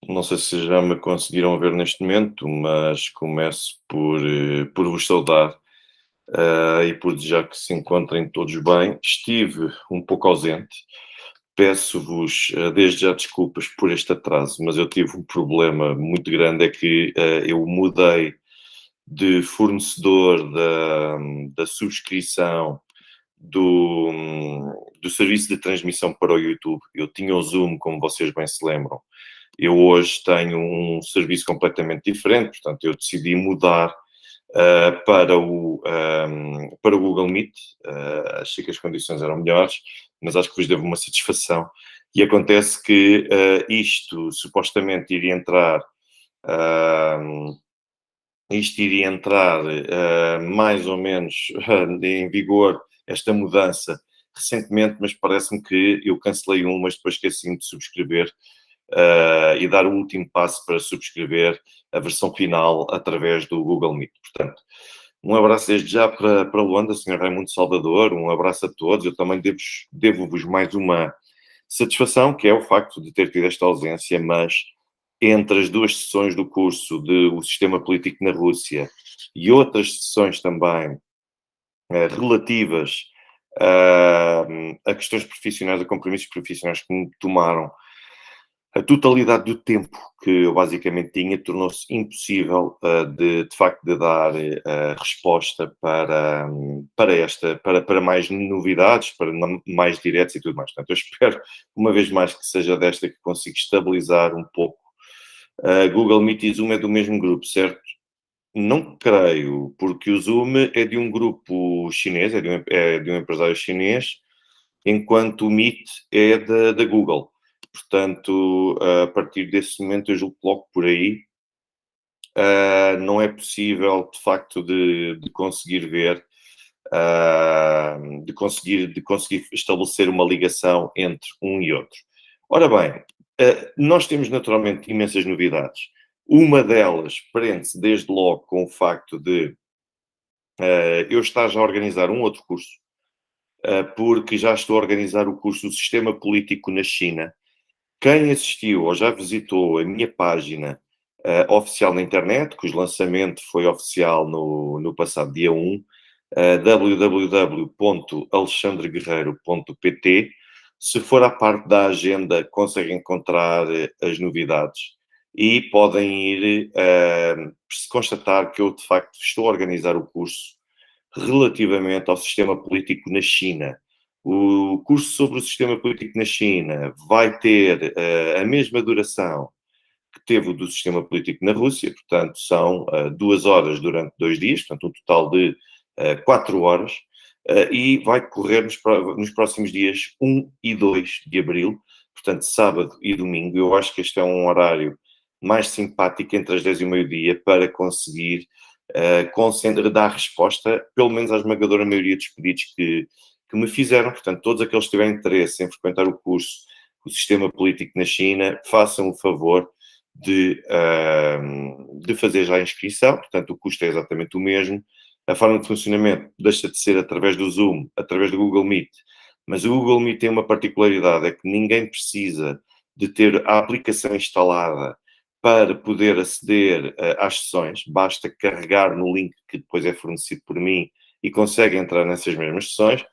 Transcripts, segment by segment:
Não sei se já me conseguiram ver neste momento, mas começo por vos saudar, e por desejar que se encontrem todos bem. Estive um pouco ausente, peço-vos desde já desculpas por este atraso, mas eu tive um problema muito grande, é que eu mudei de fornecedor da subscrição do, do serviço de transmissão para o YouTube. Eu tinha o Zoom, como vocês bem se lembram. Eu hoje tenho um serviço completamente diferente, portanto, eu decidi mudar para o Google Meet. Achei que as condições eram melhores, mas acho que vos devo uma satisfação. E acontece que isto supostamente iria entrar, uh, mais ou menos em vigor, esta mudança, recentemente, mas parece-me que eu cancelei um, mas depois esqueci-me de subscrever e dar o último passo para subscrever a versão final através do Google Meet. Portanto, um abraço desde já para Luanda, Sr. Raimundo Salvador, um abraço a todos. Eu também devo-vos mais uma satisfação, que é o facto de ter tido esta ausência, mas entre as duas sessões do curso de O Sistema Político na Rússia e outras sessões também relativas a questões profissionais, a compromissos profissionais que me tomaram a totalidade do tempo que eu basicamente tinha, tornou-se impossível de facto de dar resposta para mais novidades, para mais diretos e tudo mais. Portanto, eu espero uma vez mais que seja desta que consiga estabilizar um pouco. Google Meet e Zoom é do mesmo grupo, certo? Não creio, porque o Zoom é de um grupo chinês, é de um empresário chinês, enquanto o Meet é da Google. Portanto, a partir desse momento, eu julgo que logo por aí não é possível, de facto, de conseguir ver, de conseguir estabelecer uma ligação entre um e outro. Ora bem, nós temos naturalmente imensas novidades. Uma delas prende-se desde logo com o facto de eu estar já a organizar um outro curso, porque já estou a organizar o curso do Sistema Político na China. Quem assistiu ou já visitou a minha página oficial na internet, cujo lançamento foi oficial no passado dia 1, www.alexandreguerreiro.pt, se for à parte da agenda, conseguem encontrar as novidades e podem ir se constatar que eu, de facto, estou a organizar o curso relativamente ao sistema político na China. O curso sobre o sistema político na China vai ter a mesma duração que teve o do sistema político na Rússia, portanto, são 2 horas durante 2 dias, portanto, um total de 4 horas, e vai decorrer nos próximos dias 1 e 2 de abril, portanto, sábado e domingo. Eu acho que este é um horário mais simpático entre as 10 e o meio-dia para conseguir dar resposta, pelo menos à esmagadora maioria dos pedidos que me fizeram. Portanto, todos aqueles que tiverem interesse em frequentar o curso O Sistema Político na China, façam o favor de fazer já a inscrição. Portanto, o custo é exatamente o mesmo. A forma de funcionamento deixa de ser através do Zoom, através do Google Meet, mas o Google Meet tem uma particularidade, é que ninguém precisa de ter a aplicação instalada para poder aceder às sessões, basta carregar no link que depois é fornecido por mim e consegue entrar nessas mesmas sessões.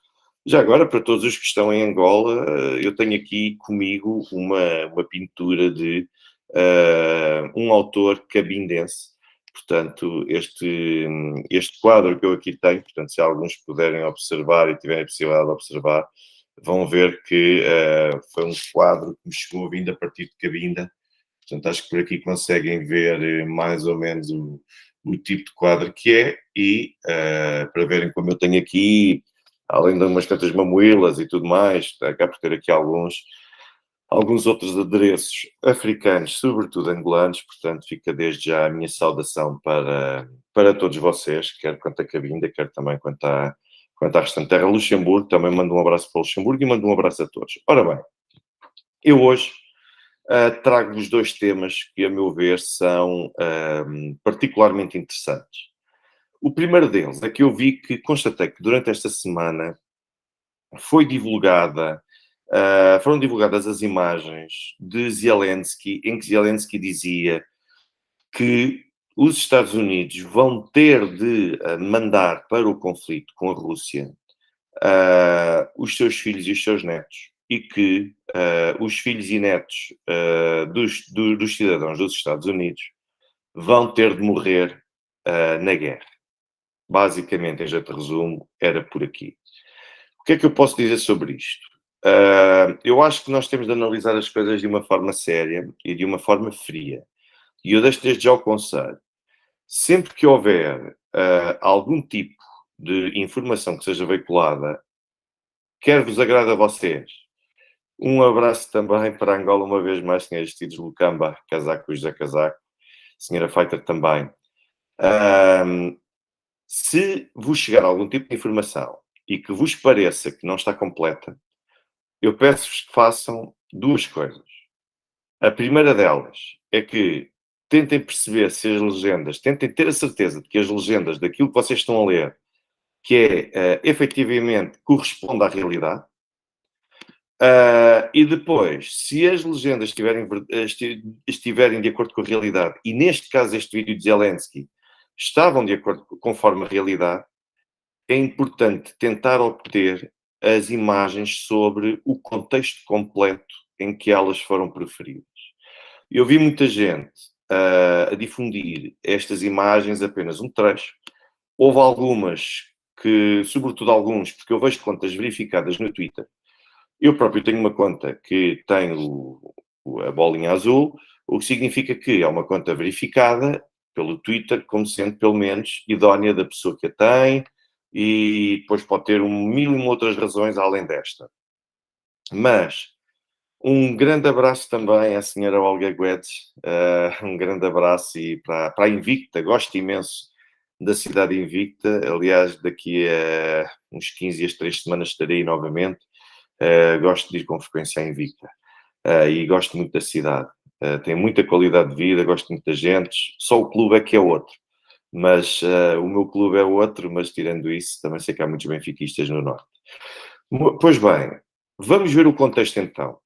Já agora, para todos os que estão em Angola, eu tenho aqui comigo uma pintura de um autor cabindense. Portanto, este quadro que eu aqui tenho, portanto, se alguns puderem observar e tiverem a possibilidade de observar, vão ver que foi um quadro que me chegou vindo a partir de Cabinda. Portanto, acho que por aqui conseguem ver mais ou menos o tipo de quadro que é e para verem como eu tenho aqui, além de umas tantas mamoelas e tudo mais, acabo por ter aqui alguns outros adereços africanos, sobretudo angolanos. Portanto, fica desde já a minha saudação para todos vocês, quer quanto a Cabinda, quer também quanto à restante terra. Luxemburgo, também mando um abraço para o Luxemburgo e mando um abraço a todos. Ora bem, eu hoje trago-vos 2 temas que, a meu ver, são particularmente interessantes. O primeiro deles é que eu constatei que durante esta semana foi divulgada foram divulgadas as imagens de Zelensky, em que Zelensky dizia que os Estados Unidos vão ter de mandar para o conflito com a Rússia os seus filhos e os seus netos, e que os filhos e netos dos cidadãos dos Estados Unidos vão ter de morrer na guerra. Basicamente, em jeito de resumo, era por aqui. O que é que eu posso dizer sobre isto? Eu acho que nós temos de analisar as coisas de uma forma séria e de uma forma fria. E eu deixo desde já o conselho. Sempre que houver algum tipo de informação que seja veiculada, quer vos agrade a vocês. Um abraço também para Angola, uma vez mais, senhores Aristides Lucamba, casaco José Casaco, senhora Fighter também. Se vos chegar algum tipo de informação e que vos pareça que não está completa, eu peço-vos que façam duas coisas. A primeira delas é que tentem perceber se as legendas, tentem ter a certeza de que as legendas daquilo que vocês estão a ler, que efetivamente corresponde à realidade. E depois, se as legendas estiverem de acordo com a realidade, e neste caso este vídeo de Zelensky estavam de acordo conforme a realidade, é importante tentar obter as imagens sobre o contexto completo em que elas foram preferidas. Eu vi muita gente a difundir estas imagens apenas um trecho. Houve algumas que, sobretudo alguns, porque eu vejo contas verificadas no Twitter. Eu próprio tenho uma conta que tem a bolinha azul, o que significa que é uma conta verificada pelo Twitter como sendo, pelo menos, idónea da pessoa que a tem, e depois pode ter mil e uma outras razões além desta. Mas um grande abraço também à senhora Olga Guedes, um grande abraço e para a Invicta, gosto imenso da cidade Invicta, aliás, daqui a uns 15 às 3 semanas estarei novamente. Gosto de ir com frequência à Invicta e gosto muito da cidade. Tem muita qualidade de vida, gosto muito da gente. Só o clube é que é outro. Mas o meu clube é outro, mas tirando isso, também sei que há muitos benfiquistas no Norte. Pois bem, vamos ver o contexto então.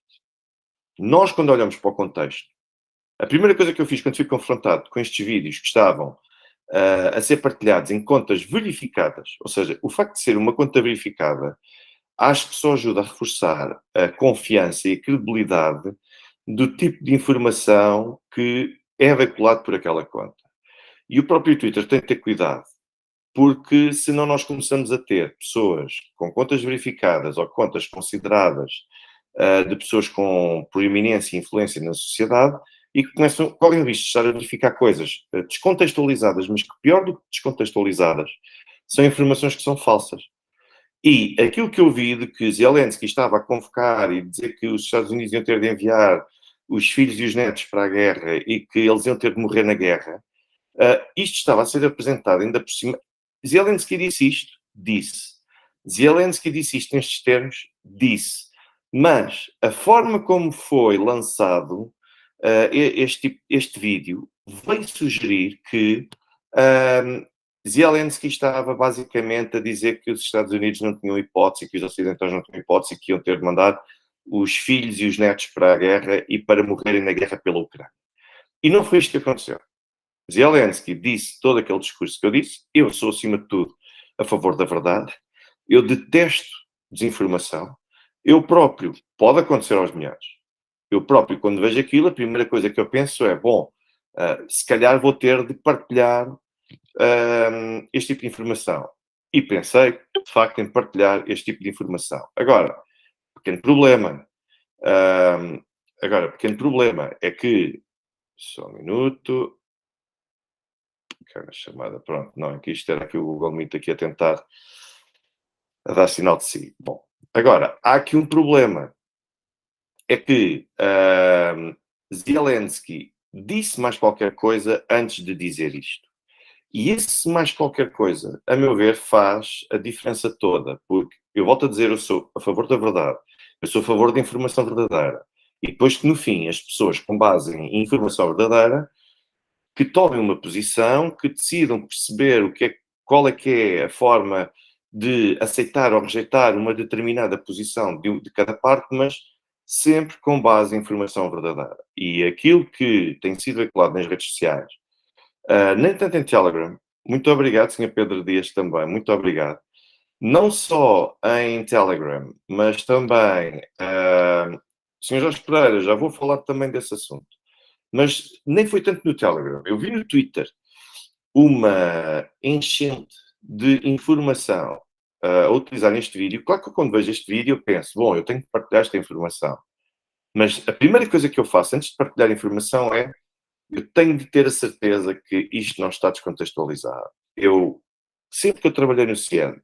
Nós, quando olhamos para o contexto, a primeira coisa que eu fiz quando fui confrontado com estes vídeos que estavam a ser partilhados em contas verificadas, ou seja, o facto de ser uma conta verificada, acho que só ajuda a reforçar a confiança e a credibilidade do tipo de informação que é veiculado por aquela conta. E o próprio Twitter tem que ter cuidado, porque senão nós começamos a ter pessoas com contas verificadas ou contas consideradas de pessoas com proeminência e influência na sociedade e que correm o risco de estar a verificar coisas descontextualizadas, mas que pior do que descontextualizadas, são informações que são falsas. E aquilo que eu vi de que Zelensky estava a convocar e dizer que os Estados Unidos iam ter de enviar os filhos e os netos para a guerra e que eles iam ter de morrer na guerra, isto estava a ser apresentado ainda por cima. Zelensky disse isto? Disse. Zelensky disse isto nestes termos? Disse. Mas a forma como foi lançado este vídeo veio sugerir que Zelensky estava basicamente a dizer que os Estados Unidos não tinham hipótese, que os ocidentais não tinham hipótese, que iam ter de mandar os filhos e os netos para a guerra e para morrerem na guerra pela Ucrânia. E não foi isto que aconteceu. Zelensky disse todo aquele discurso que eu disse. Eu sou, acima de tudo, a favor da verdade. Eu detesto desinformação. Eu próprio, pode acontecer aos melhores. Eu próprio, quando vejo aquilo, a primeira coisa que eu penso é, bom, se calhar vou ter de partilhar este tipo de informação. E pensei, de facto, em partilhar este tipo de informação. Agora, pequeno problema. É que, só um minuto, a chamada, pronto, não, é que isto era aqui o Google Meet aqui a tentar a dar sinal de si. Bom, agora, há aqui um problema. É que Zelensky disse mais qualquer coisa antes de dizer isto. E esse mais qualquer coisa, a meu ver, faz a diferença toda. Porque, eu volto a dizer, eu sou a favor da verdade. Eu sou a favor da informação verdadeira. E depois que, no fim, as pessoas, com base em informação verdadeira, que tomem uma posição, que decidam perceber qual é que é a forma de aceitar ou rejeitar uma determinada posição de cada parte, mas sempre com base em informação verdadeira. E aquilo que tem sido veiculado nas redes sociais, nem tanto em Telegram, muito obrigado, Sr. Pedro Dias, também, muito obrigado. Não só em Telegram, mas também, Sr. Jorge Pereira, já vou falar também desse assunto. Mas nem foi tanto no Telegram. Eu vi no Twitter uma enchente de informação a utilizar este vídeo. Claro que quando vejo este vídeo eu penso, bom, eu tenho que partilhar esta informação. Mas a primeira coisa que eu faço antes de partilhar informação é eu tenho de ter a certeza que isto não está descontextualizado. Eu, sempre que eu trabalhei no CIED,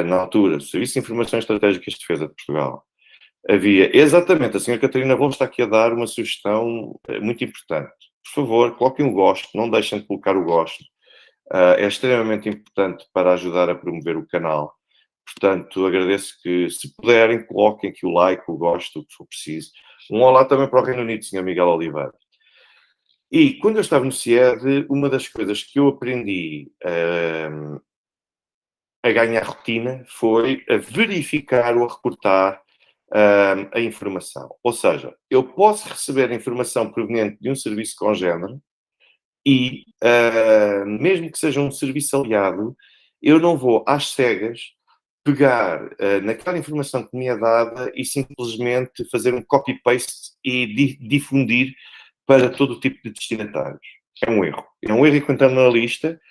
na altura, Serviço de Informações Estratégicas de Defesa de Portugal, havia, exatamente, a senhora Catarina Volta está aqui a dar uma sugestão muito importante. Por favor, coloquem o gosto, não deixem de colocar o gosto. É extremamente importante para ajudar a promover o canal. Portanto, agradeço que, se puderem, coloquem aqui o like, o gosto, o que for preciso. Um olá também para o Reino Unido, Sr. Miguel Oliveira. E quando eu estava no CIED, uma das coisas que eu aprendi a ganhar rotina foi a verificar ou a reportar a informação. Ou seja, eu posso receber informação proveniente de um serviço congénero e, mesmo que seja um serviço aliado, eu não vou às cegas pegar naquela informação que me é dada e simplesmente fazer um copy-paste e difundir para todo o tipo de destinatários. É um erro. É um erro enquanto analista,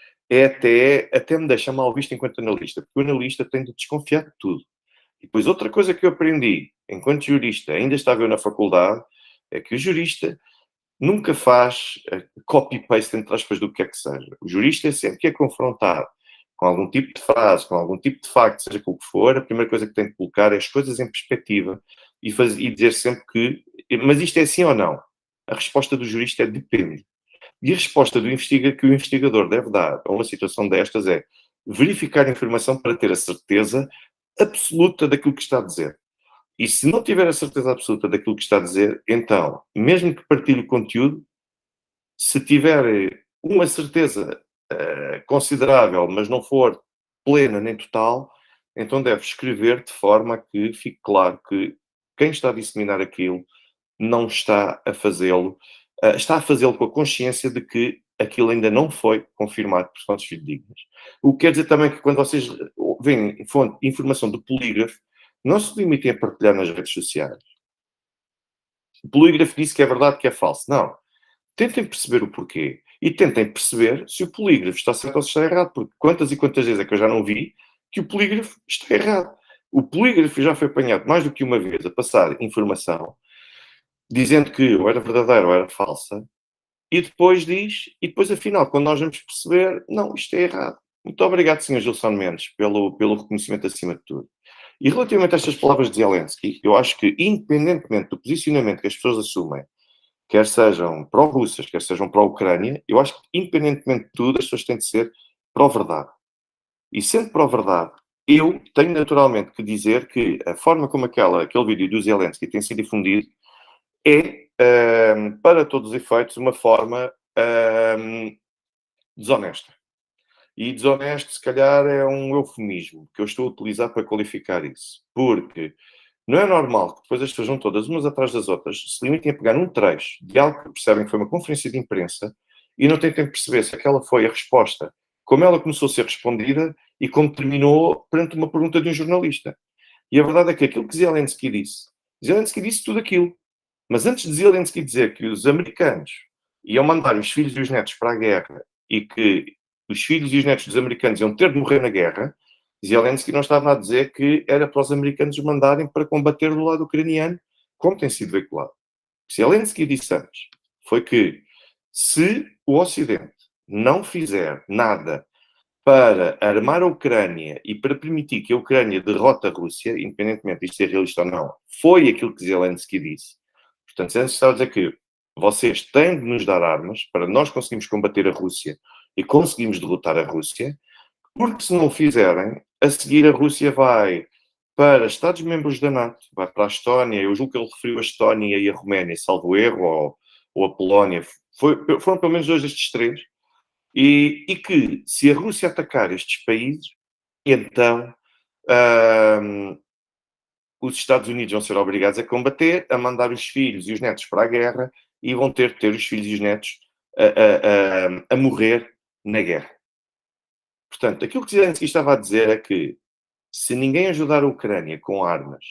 até me deixa mal visto enquanto analista, porque o analista tem de desconfiar de tudo. E depois outra coisa que eu aprendi, enquanto jurista, ainda estava eu na faculdade, é que o jurista nunca faz copy-paste, entre aspas, do que é que seja. O jurista é sempre que é confrontado com algum tipo de frase, com algum tipo de facto, seja com o que for, a primeira coisa que tem de colocar é as coisas em perspectiva e dizer sempre que, mas isto é assim ou não? A resposta do jurista é depende. E a resposta que o investigador deve dar a uma situação destas é verificar a informação para ter a certeza absoluta daquilo que está a dizer. E se não tiver a certeza absoluta daquilo que está a dizer, então, mesmo que partilhe o conteúdo, se tiver uma certeza considerável, mas não for plena nem total, então deve escrever de forma a que fique claro que quem está a disseminar aquilo não está a fazê-lo, está a fazê-lo com a consciência de que aquilo ainda não foi confirmado por fontes fidedignas. O que quer dizer também que quando vocês veem informação do polígrafo, não se limitem a partilhar nas redes sociais. O polígrafo disse que é verdade, que é falso. Não. Tentem perceber o porquê. E tentem perceber se o polígrafo está certo ou se está errado. Porque quantas e quantas vezes é que eu já não vi que o polígrafo está errado. O polígrafo já foi apanhado mais do que uma vez a passar informação dizendo que ou era verdadeira ou era falsa, e depois afinal, quando nós vamos perceber, não, isto é errado. Muito obrigado, Sr. Gilson Mendes, pelo reconhecimento acima de tudo. E relativamente a estas palavras de Zelensky, eu acho que, independentemente do posicionamento que as pessoas assumem, quer sejam pró-russas, quer sejam pró-Ucrânia, eu acho que, independentemente de tudo, as pessoas têm de ser pró-verdade. E sendo pró-verdade, eu tenho naturalmente que dizer que a forma como aquele vídeo do Zelensky tem sido difundido é, para todos os efeitos, uma forma desonesta. E desonesto, se calhar, é um eufemismo que eu estou a utilizar para qualificar isso. Porque não é normal que depois as pessoas vão todas, umas atrás das outras, se limitem a pegar um trecho de algo que percebem que foi uma conferência de imprensa e não tentem perceber se aquela foi a resposta, como ela começou a ser respondida e como terminou perante uma pergunta de um jornalista. E a verdade é que aquilo que Zelensky disse tudo aquilo. Mas antes de Zelensky dizer que os americanos iam mandar os filhos e os netos para a guerra e que os filhos e os netos dos americanos iam ter de morrer na guerra, Zelensky não estava a dizer que era para os americanos os mandarem para combater do lado ucraniano, como tem sido veiculado. O que Zelensky disse antes foi que se o Ocidente não fizer nada para armar a Ucrânia e para permitir que a Ucrânia derrote a Rússia, independentemente de ser realista ou não, foi aquilo que Zelensky disse. Portanto, Zelensky estava a dizer que vocês têm de nos dar armas para nós conseguirmos combater a Rússia e conseguirmos derrotar a Rússia, porque se não o fizerem, a seguir a Rússia vai para Estados-membros da NATO, vai para a Estónia, eu julgo que ele referiu a Estónia e a Roménia, salvo erro, ou a Polónia, foram pelo menos dois destes três, e que se a Rússia atacar estes países, E então, hum, os Estados Unidos vão ser obrigados a combater, a mandar os filhos e os netos para a guerra e vão ter os filhos e os netos a morrer na guerra. Portanto, aquilo que Zelensky estava a dizer é que se ninguém ajudar a Ucrânia com armas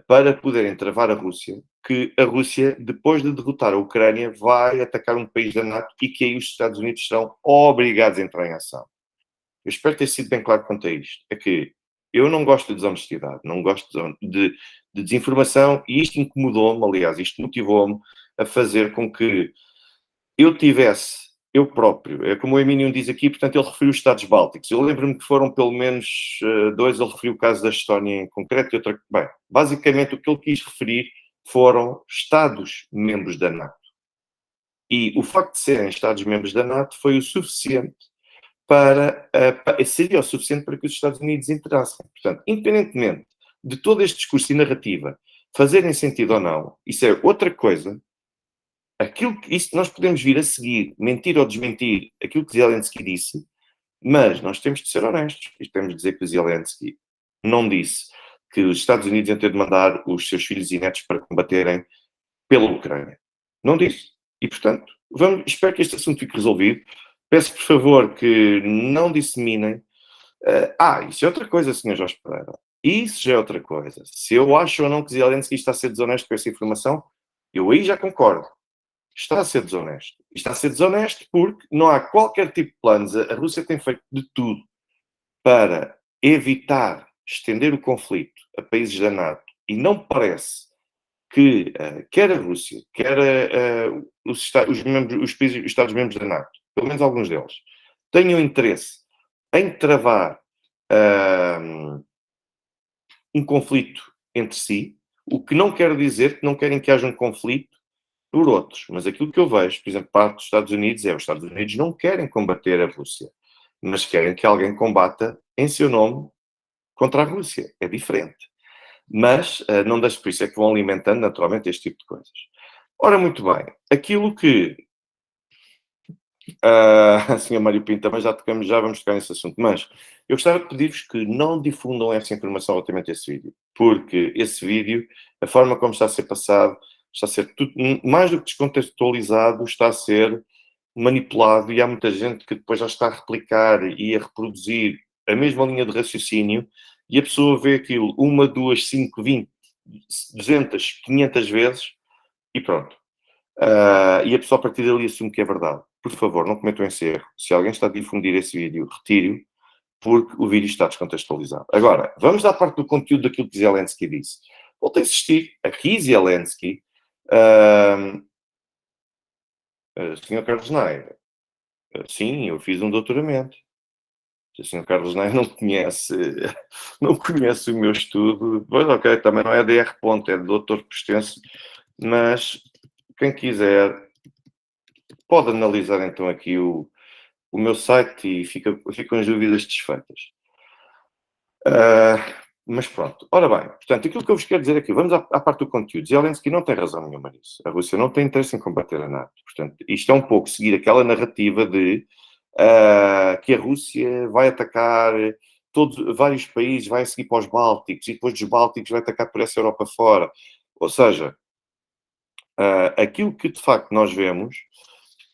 para poderem travar a Rússia, que a Rússia, depois de derrotar a Ucrânia, vai atacar um país da NATO e que aí os Estados Unidos serão obrigados a entrar em ação. Eu espero ter sido bem claro quanto a isto. É que eu não gosto de desonestidade, não gosto de desinformação e isto incomodou-me, aliás, isto motivou-me a fazer com que eu tivesse, eu próprio, é como o Emílio diz aqui, portanto, ele referiu os Estados Bálticos. Eu lembro-me que foram pelo menos dois, ele referiu o caso da Estónia em concreto e outra. Bem, basicamente o que ele quis referir foram Estados-membros da NATO. E o facto de serem Estados-membros da NATO foi o suficiente seria o suficiente para que os Estados Unidos entrassem. Portanto, independentemente de todo este discurso e narrativa fazerem sentido ou não, isso é outra coisa. Isso nós podemos vir a seguir, mentir ou desmentir aquilo que Zelensky disse, mas nós temos de ser honestos e temos de dizer que o Zelensky não disse que os Estados Unidos iam ter de mandar os seus filhos e netos para combaterem pela Ucrânia. Não disse. E, portanto, espero que este assunto fique resolvido. Peço, por favor, que não disseminem. Isso é outra coisa, Sr. Jorge Pereira. Isso já é outra coisa. Se eu acho ou não que Zelensky está a ser desonesto com essa informação, eu aí já concordo. Está a ser desonesto. E está a ser desonesto porque não há qualquer tipo de planos. A Rússia tem feito de tudo para evitar estender o conflito a países da NATO. E não parece que quer a Rússia, quer os Estados-membros da NATO, pelo menos alguns deles, tenham interesse em travar um conflito entre si, o que não quer dizer que não querem que haja um conflito por outros. Mas aquilo que eu vejo, por exemplo, parte dos Estados Unidos os Estados Unidos não querem combater a Rússia, mas querem que alguém combata em seu nome contra a Rússia. É diferente. Mas não deixe por isso, é que vão alimentando naturalmente este tipo de coisas. Ora, muito bem, aquilo que a senhora Mário Pinto também já vamos tocar nesse assunto, mas eu gostava de pedir-vos que não difundam essa informação relativamente a esse vídeo, porque esse vídeo, a forma como está a ser passado, está a ser tudo, mais do que descontextualizado, está a ser manipulado e há muita gente que depois já está a replicar e a reproduzir a mesma linha de raciocínio e a pessoa vê aquilo 1, 2, 5, 20, 200, 500 vezes e pronto. E a pessoa a partir dali assume que é verdade. Por favor, não cometam esse erro. Se alguém está a difundir esse vídeo, retire-o, porque o vídeo está descontextualizado. Agora, vamos à parte do conteúdo daquilo que Zelensky disse. Volto a insistir. Aqui Zelensky, Sr. Carlos Nair, sim, eu fiz um doutoramento. Se o Sr. Carlos Nair não conhece, não conhece o meu estudo, pois ok, também não é DR. É de doutor por extenso, mas quem quiser pode analisar então aqui o meu site e ficam as dúvidas desfeitas. Mas pronto. Ora bem, portanto, aquilo que eu vos quero dizer aqui, vamos à parte do conteúdo. Zelensky não tem razão nenhuma nisso. A Rússia não tem interesse em combater a NATO. Portanto, isto é um pouco seguir aquela narrativa de que a Rússia vai atacar vários países, vai seguir para os Bálticos e depois dos Bálticos vai atacar por essa Europa fora. Ou seja, aquilo que de facto nós vemos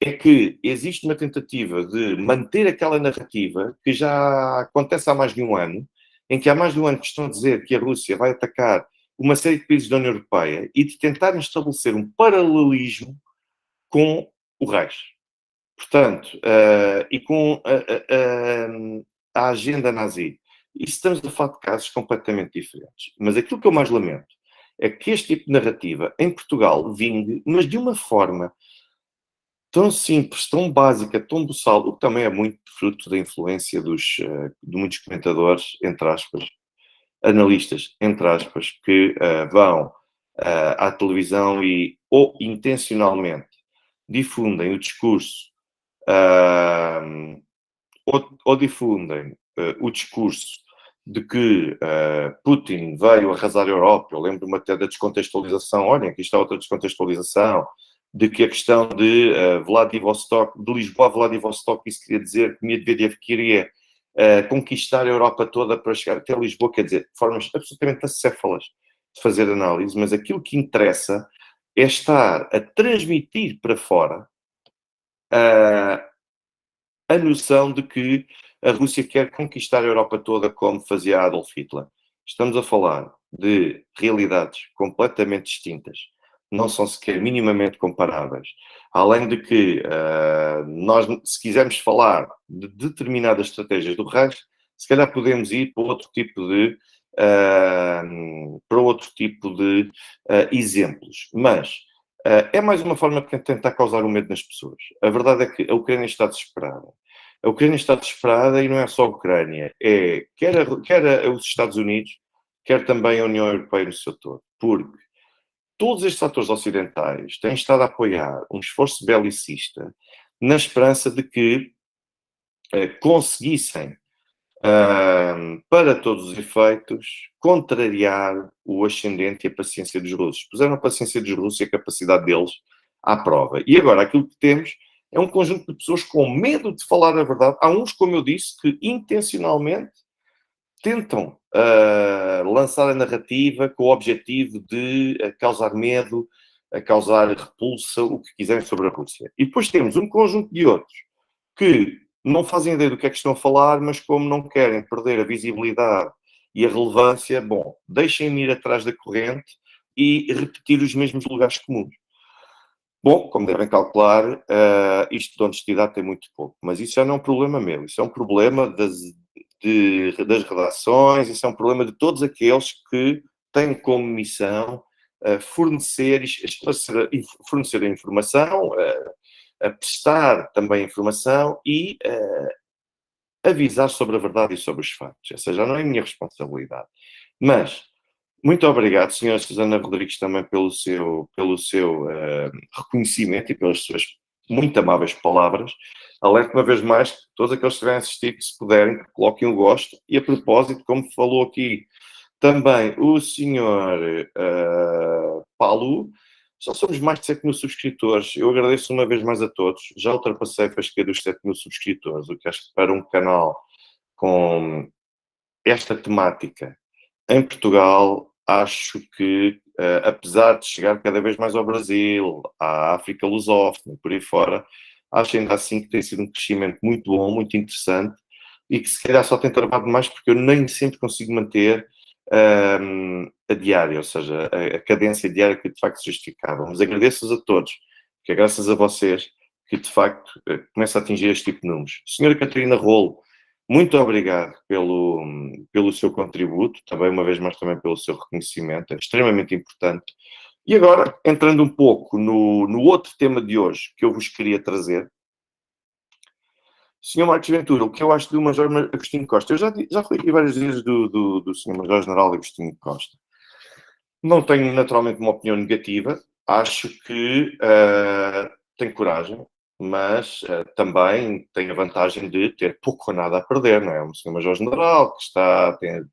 é que existe uma tentativa de manter aquela narrativa que já acontece há mais de um ano, em que há mais de um ano que estão a dizer que a Rússia vai atacar uma série de países da União Europeia e de tentarem estabelecer um paralelismo com o Reich. Portanto, e com a agenda nazi. E estamos a falar de casos completamente diferentes. Mas aquilo que eu mais lamento é que este tipo de narrativa em Portugal vingue, mas de uma forma tão simples, tão básica, tão buçal, o que também é muito fruto da influência de muitos comentadores, entre aspas, analistas, entre aspas, que vão à televisão e ou intencionalmente difundem o discurso ou difundem o discurso de que Putin veio arrasar a Europa. Eu lembro-me até da descontextualização. Olhem, aqui está outra descontextualização de que a questão de Vladivostok, de Lisboa a Vladivostok, isso queria dizer que Medvedev queria conquistar a Europa toda para chegar até Lisboa, quer dizer, formas absolutamente acéfalas de fazer análise, mas aquilo que interessa é estar a transmitir para fora a noção de que a Rússia quer conquistar a Europa toda como fazia Adolf Hitler. Estamos a falar de realidades completamente distintas, não são sequer minimamente comparáveis. Além de que nós, se quisermos falar de determinadas estratégias do Reich, se calhar podemos ir para outro tipo de exemplos. Mas é mais uma forma de tentar causar o medo nas pessoas. A verdade é que a Ucrânia está desesperada. A Ucrânia está desesperada e não é só a Ucrânia. Quer os Estados Unidos, quer também a União Europeia no seu todo. Porque todos estes atores ocidentais têm estado a apoiar um esforço belicista na esperança de que conseguissem, para todos os efeitos, contrariar o ascendente e a paciência dos russos. Puseram a paciência dos russos e a capacidade deles à prova. E agora aquilo que temos é um conjunto de pessoas com medo de falar a verdade. Há uns, como eu disse, que intencionalmente tentam lançar a narrativa com o objetivo de causar medo, causar repulsa, o que quiserem sobre a Rússia. E depois temos um conjunto de outros que não fazem ideia do que é que estão a falar, mas como não querem perder a visibilidade e a relevância, bom, deixem-me ir atrás da corrente e repetir os mesmos lugares comuns. Bom, como devem calcular, isto de honestidade tem muito pouco, mas isso já não é um problema meu, isso é um problema das redações, isso é um problema de todos aqueles que têm como missão fornecer a informação, a prestar também informação e avisar sobre a verdade e sobre os factos. Essa já não é a minha responsabilidade. Mas, muito obrigado, Sra. Susana Rodrigues, também pelo seu reconhecimento e pelas suas muito amáveis palavras. Alerto uma vez mais que todos aqueles que estiverem a assistir, que se puderem, que coloquem o gosto. E a propósito, como falou aqui também o Sr. Paulo, já somos mais de 7 mil subscritores. Eu agradeço uma vez mais a todos. Já ultrapassei a fasquia dos 7 mil subscritores, o que acho que para um canal com esta temática em Portugal, acho que, apesar de chegar cada vez mais ao Brasil, à África lusófona, por aí fora, acho ainda assim que tem sido um crescimento muito bom, muito interessante, e que se calhar só tem travado mais porque eu nem sempre consigo manter a diária, ou seja, a cadência diária que de facto se justificava. Mas agradeço-vos a todos, que é graças a vocês que de facto começa a atingir este tipo de números. Senhora Catarina Rolo, muito obrigado pelo seu contributo, também uma vez mais também pelo seu reconhecimento, é extremamente importante. E agora, entrando um pouco no outro tema de hoje que eu vos queria trazer, Sr. Marcos Ventura, o que eu acho do Major Agostinho Costa? Eu já falei aqui várias vezes do Sr. Major-General Agostinho Costa. Não tenho naturalmente uma opinião negativa, acho que tem coragem, mas também tem a vantagem de ter pouco ou nada a perder, não é? Um Sr. Major-General que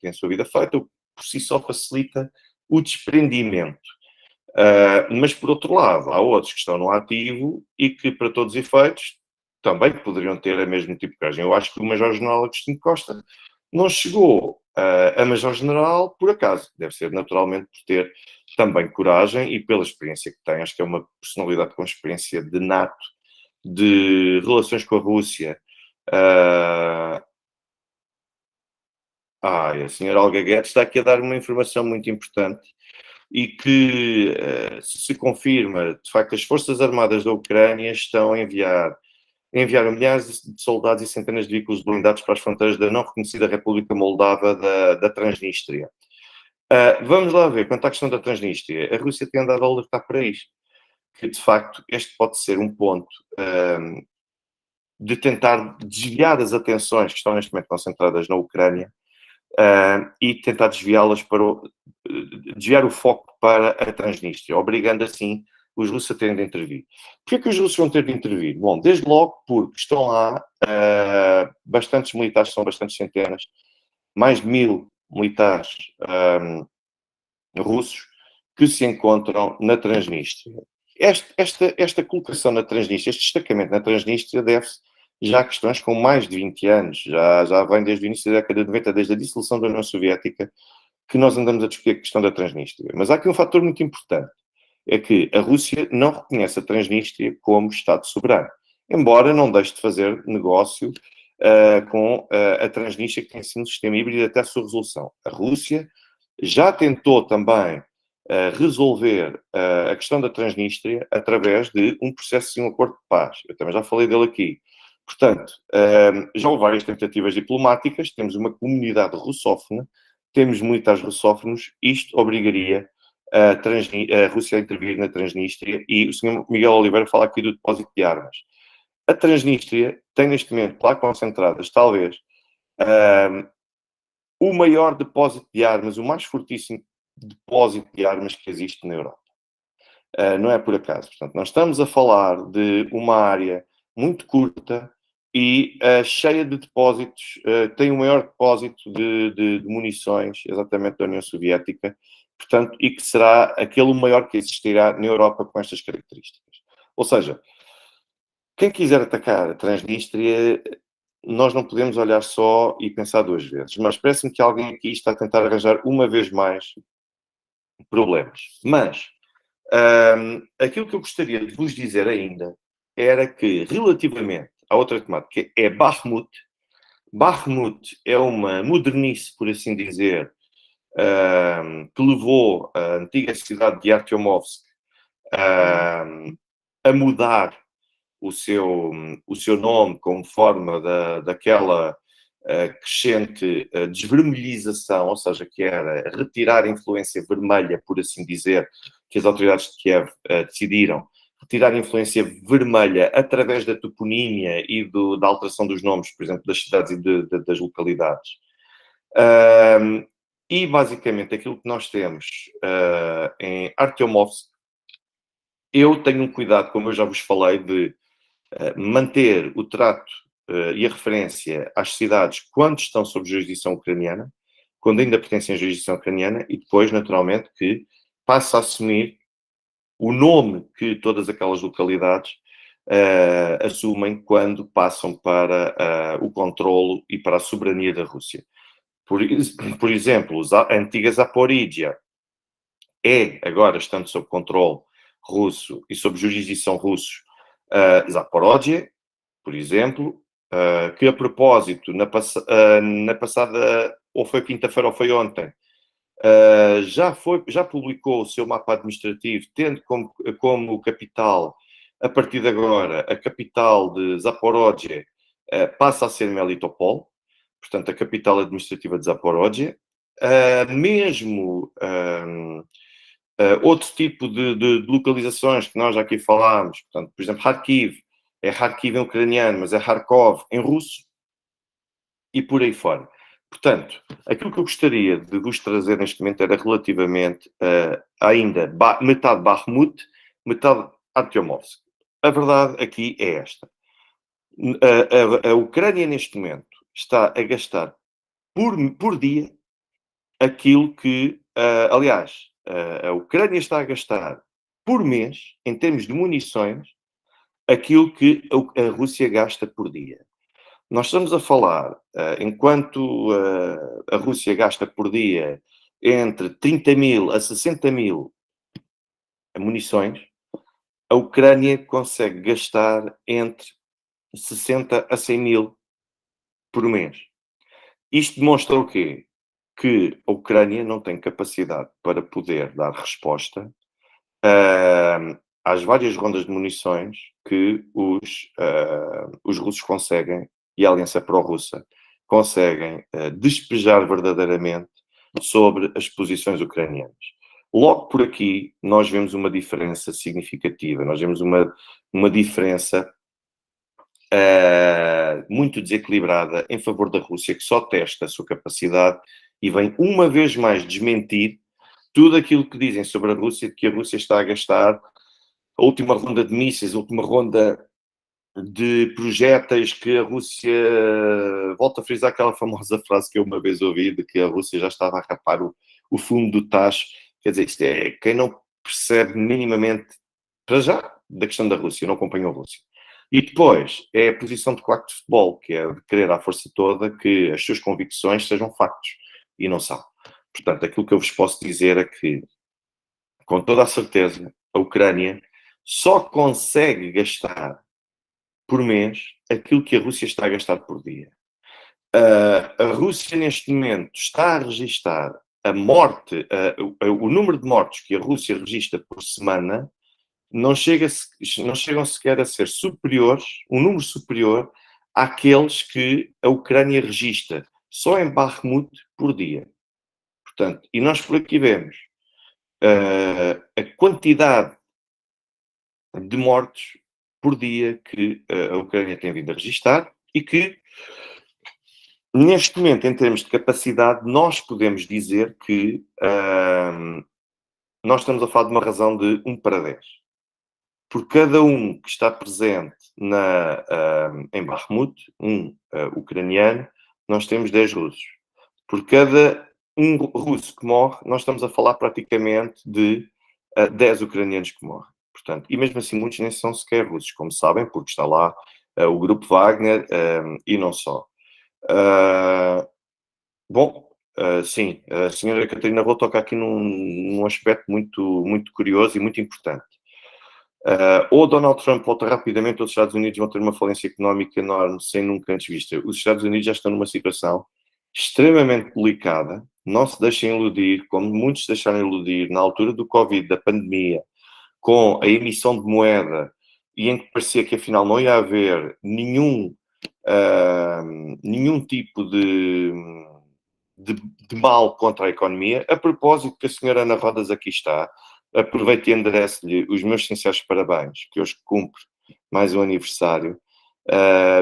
tem a sua vida feita, o que por si só facilita o desprendimento. Mas, por outro lado, há outros que estão no ativo e que, para todos os efeitos, também poderiam ter a mesmo tipo de coragem. Eu acho que o Major-General Agostinho Costa não chegou a Major-General por acaso. Deve ser, naturalmente, por ter também coragem e pela experiência que tem. Acho que é uma personalidade com experiência de nato de relações com a Rússia. A senhora Olga Guedes está aqui a dar uma informação muito importante e que, se confirma, de facto, as Forças Armadas da Ucrânia estão enviaram milhares de soldados e centenas de veículos blindados para as fronteiras da não reconhecida República Moldava da Transnistria. Vamos lá ver, quanto à questão da Transnistria, a Rússia tem andado a alertar para isto, que de facto este pode ser um ponto de tentar desviar as atenções que estão neste momento concentradas na Ucrânia e tentar desviar o foco para a Transnistria, obrigando assim os russos a terem de intervir. Porquê que os russos vão ter de intervir? Bom, desde logo porque estão lá bastantes militares, são bastantes centenas, mais de 1000 militares russos que se encontram na Transnistria. Esta colocação na Transnistria, este destacamento na Transnistria deve-se já questões com mais de 20 anos, já vem desde o início da década de 90, desde a dissolução da União Soviética, que nós andamos a discutir a questão da Transnistria. Mas há aqui um fator muito importante, é que a Rússia não reconhece a Transnistria como Estado soberano, embora não deixe de fazer negócio com a Transnistria, que tem sido um sistema híbrido até a sua resolução. A Rússia já tentou também resolver a questão da Transnistria através de um processo de um acordo de paz. Eu também já falei dele aqui. Portanto, já houve várias tentativas diplomáticas, temos uma comunidade russófona, temos militares russófonos, isto obrigaria a Rússia a intervir na Transnistria, e o Sr. Miguel Oliveira fala aqui do depósito de armas. A Transnistria tem neste momento lá concentradas, talvez, o maior depósito de armas, o mais fortíssimo depósito de armas que existe na Europa. Não é por acaso. Portanto, nós estamos a falar de uma área muito curta e cheia de depósitos. Tem o maior depósito de munições, exatamente, da União Soviética, portanto, e que será aquele maior que existirá na Europa com estas características. Ou seja, quem quiser atacar a Transnistria, nós não podemos olhar só e pensar duas vezes, mas parece-me que alguém aqui está a tentar arranjar uma vez mais problemas. Mas aquilo que eu gostaria de vos dizer ainda era que, relativamente à outra temática, é Bakhmut. Bakhmut é uma modernice, por assim dizer, que levou a antiga cidade de Artyomovsk a mudar o seu nome como forma daquela crescente desvermelhização, ou seja, que era retirar a influência vermelha, por assim dizer, que as autoridades de Kiev decidiram, retirar a influência vermelha através da toponímia e da alteração dos nomes, por exemplo, das cidades e das localidades. E, basicamente, aquilo que nós temos em Artyomovsk, eu tenho um cuidado, como eu já vos falei, de manter o trato e a referência às cidades quando estão sob jurisdição ucraniana, quando ainda pertencem à jurisdição ucraniana, e depois, naturalmente, que passa a assumir o nome que todas aquelas localidades assumem quando passam para o controlo e para a soberania da Rússia. Por exemplo, a antiga Zaporídia agora, estando sob controle russo e sob jurisdição russo, Zaporódia, por exemplo, que a propósito, na passada, ou foi quinta-feira ou foi ontem, já publicou o seu mapa administrativo, tendo como capital, a partir de agora, a capital de Zaporódia passa a ser Melitopol, portanto, a capital administrativa de Zaporódia. Mesmo outro tipo de localizações que nós já aqui falámos, portanto, por exemplo, Kharkiv, é Kharkiv em ucraniano, mas é Kharkov em russo, e por aí fora. Portanto, aquilo que eu gostaria de vos trazer neste momento era relativamente ainda metade Bakhmut, metade Artyomovsk. A verdade aqui é esta. A Ucrânia, neste momento, está a gastar por dia aquilo que, aliás, a Ucrânia está a gastar por mês, em termos de munições, aquilo que a Rússia gasta por dia. Nós estamos a falar, enquanto a Rússia gasta por dia entre 30 mil a 60 mil munições, a Ucrânia consegue gastar entre 60 a 100 mil por mês. Isto demonstra o quê? Que a Ucrânia não tem capacidade para poder dar resposta às várias rondas de munições que os russos conseguem, e a Aliança Pró-Russa conseguem despejar verdadeiramente sobre as posições ucranianas. Logo por aqui, nós vemos uma diferença significativa, nós vemos uma diferença muito desequilibrada em favor da Rússia, que só testa a sua capacidade e vem uma vez mais desmentir tudo aquilo que dizem sobre a Rússia, que a Rússia está a gastar a última ronda de mísseis, a última ronda de projéteis, que a Rússia, volta a frisar aquela famosa frase que eu uma vez ouvi, de que a Rússia já estava a rapar o fundo do tacho. Quer dizer, isto quem não percebe minimamente, para já, da questão da Rússia, não acompanha a Rússia. E depois é a posição de claque de futebol, que é de querer à força toda que as suas convicções sejam factos, e não são. Portanto, aquilo que eu vos posso dizer é que, com toda a certeza, a Ucrânia só consegue gastar por mês aquilo que a Rússia está a gastar por dia. A Rússia, neste momento, está a registar a morte, o número de mortos que a Rússia registra por semana não chegam sequer a ser superiores, um número superior àqueles que a Ucrânia registra só em Bakhmut por dia. Portanto, e nós por aqui vemos a quantidade de mortos por dia que a Ucrânia tem vindo a registar e que, neste momento, em termos de capacidade, nós podemos dizer que nós estamos a falar de uma razão de 1 para 10. Por cada um que está presente em Bakhmut, ucraniano, nós temos 10 russos. Por cada um russo que morre, nós estamos a falar praticamente de 10 ucranianos que morrem. Portanto, e mesmo assim, muitos nem são sequer russos, como sabem, porque está lá o grupo Wagner e não só. Bom, sim, a senhora Catarina Roa toca aqui num aspecto muito, muito curioso e muito importante. Ou Donald Trump volta rapidamente, ou os Estados Unidos vão ter uma falência económica enorme, sem nunca antes vista. Os Estados Unidos já estão numa situação extremamente delicada. Não se deixem iludir, como muitos se deixaram iludir na altura do Covid, da pandemia, com a emissão de moeda, e em que parecia que afinal não ia haver nenhum tipo de mal contra a economia. A propósito que a senhora Ana Rodas aqui está, aproveito e endereço-lhe os meus sinceros parabéns, que hoje cumpre mais um aniversário.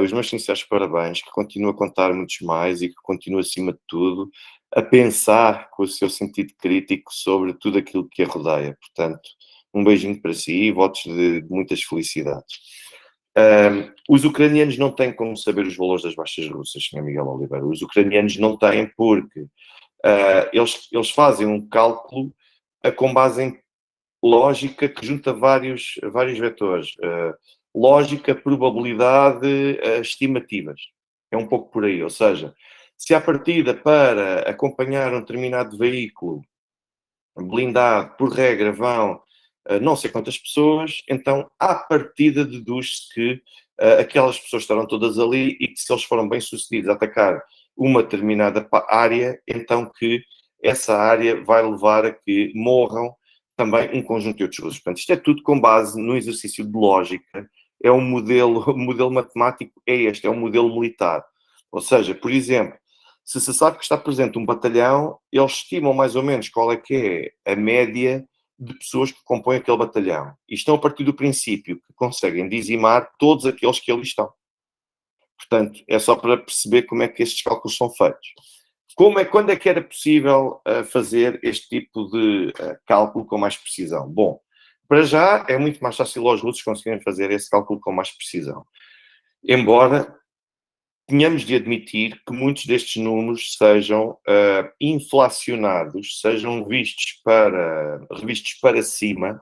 Os meus sinceros parabéns, que continua a contar muitos mais e que continua, acima de tudo, a pensar com o seu sentido crítico sobre tudo aquilo que a rodeia. Portanto, um beijinho para si e votos de muitas felicidades. Os ucranianos não têm como saber os valores das baixas russas, Sr. Miguel Oliveira. Os ucranianos não têm porque eles fazem um cálculo com base em lógica que junta vários vetores. Lógica, probabilidade, estimativas. É um pouco por aí. Ou seja, se à partida para acompanhar um determinado veículo blindado, por regra, vão não sei quantas pessoas, então à partida deduz-se que aquelas pessoas estarão todas ali e que se eles foram bem-sucedidos a atacar uma determinada área, então que essa área vai levar a que morram também um conjunto de outros russos. Portanto, isto é tudo com base no exercício de lógica. É um modelo, o modelo matemático é este, é um modelo militar. Ou seja, por exemplo, se se sabe que está presente um batalhão, eles estimam mais ou menos qual é que é a média de pessoas que compõem aquele batalhão. E estão a partir do princípio que conseguem dizimar todos aqueles que ali estão. Portanto, é só para perceber como é que estes cálculos são feitos. Quando é que era possível fazer este tipo de cálculo com mais precisão? Bom, para já é muito mais fácil aos russos conseguirem fazer esse cálculo com mais precisão. Embora tenhamos de admitir que muitos destes números sejam inflacionados, sejam revistos para cima,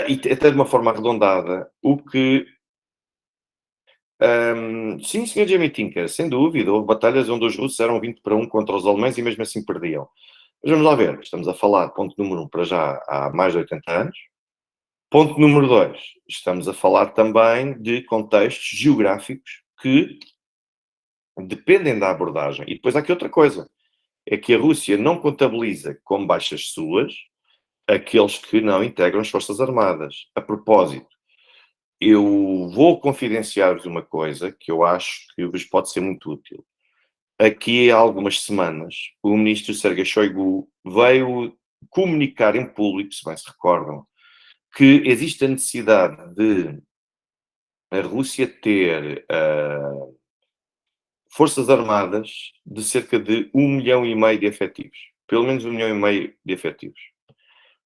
e até de uma forma arredondada, o que... sim, Sr. Jamie Tinker, sem dúvida, houve batalhas onde os russos eram 20 para 1 contra os alemães e mesmo assim perdiam. Mas vamos lá ver, estamos a falar, ponto número 1, para já há mais de 80 anos. Ponto número 2, estamos a falar também de contextos geográficos que dependem da abordagem. E depois há aqui outra coisa, é que a Rússia não contabiliza como baixas suas aqueles que não integram as Forças Armadas. A propósito, eu vou confidenciar-vos uma coisa que eu acho que vos pode ser muito útil. Aqui há algumas semanas, o ministro Sergei Shoigu veio comunicar em público, se bem se recordam, que existe a necessidade de a Rússia ter forças armadas de cerca de 1,5 milhão de efetivos. Pelo menos 1,5 milhão de efetivos.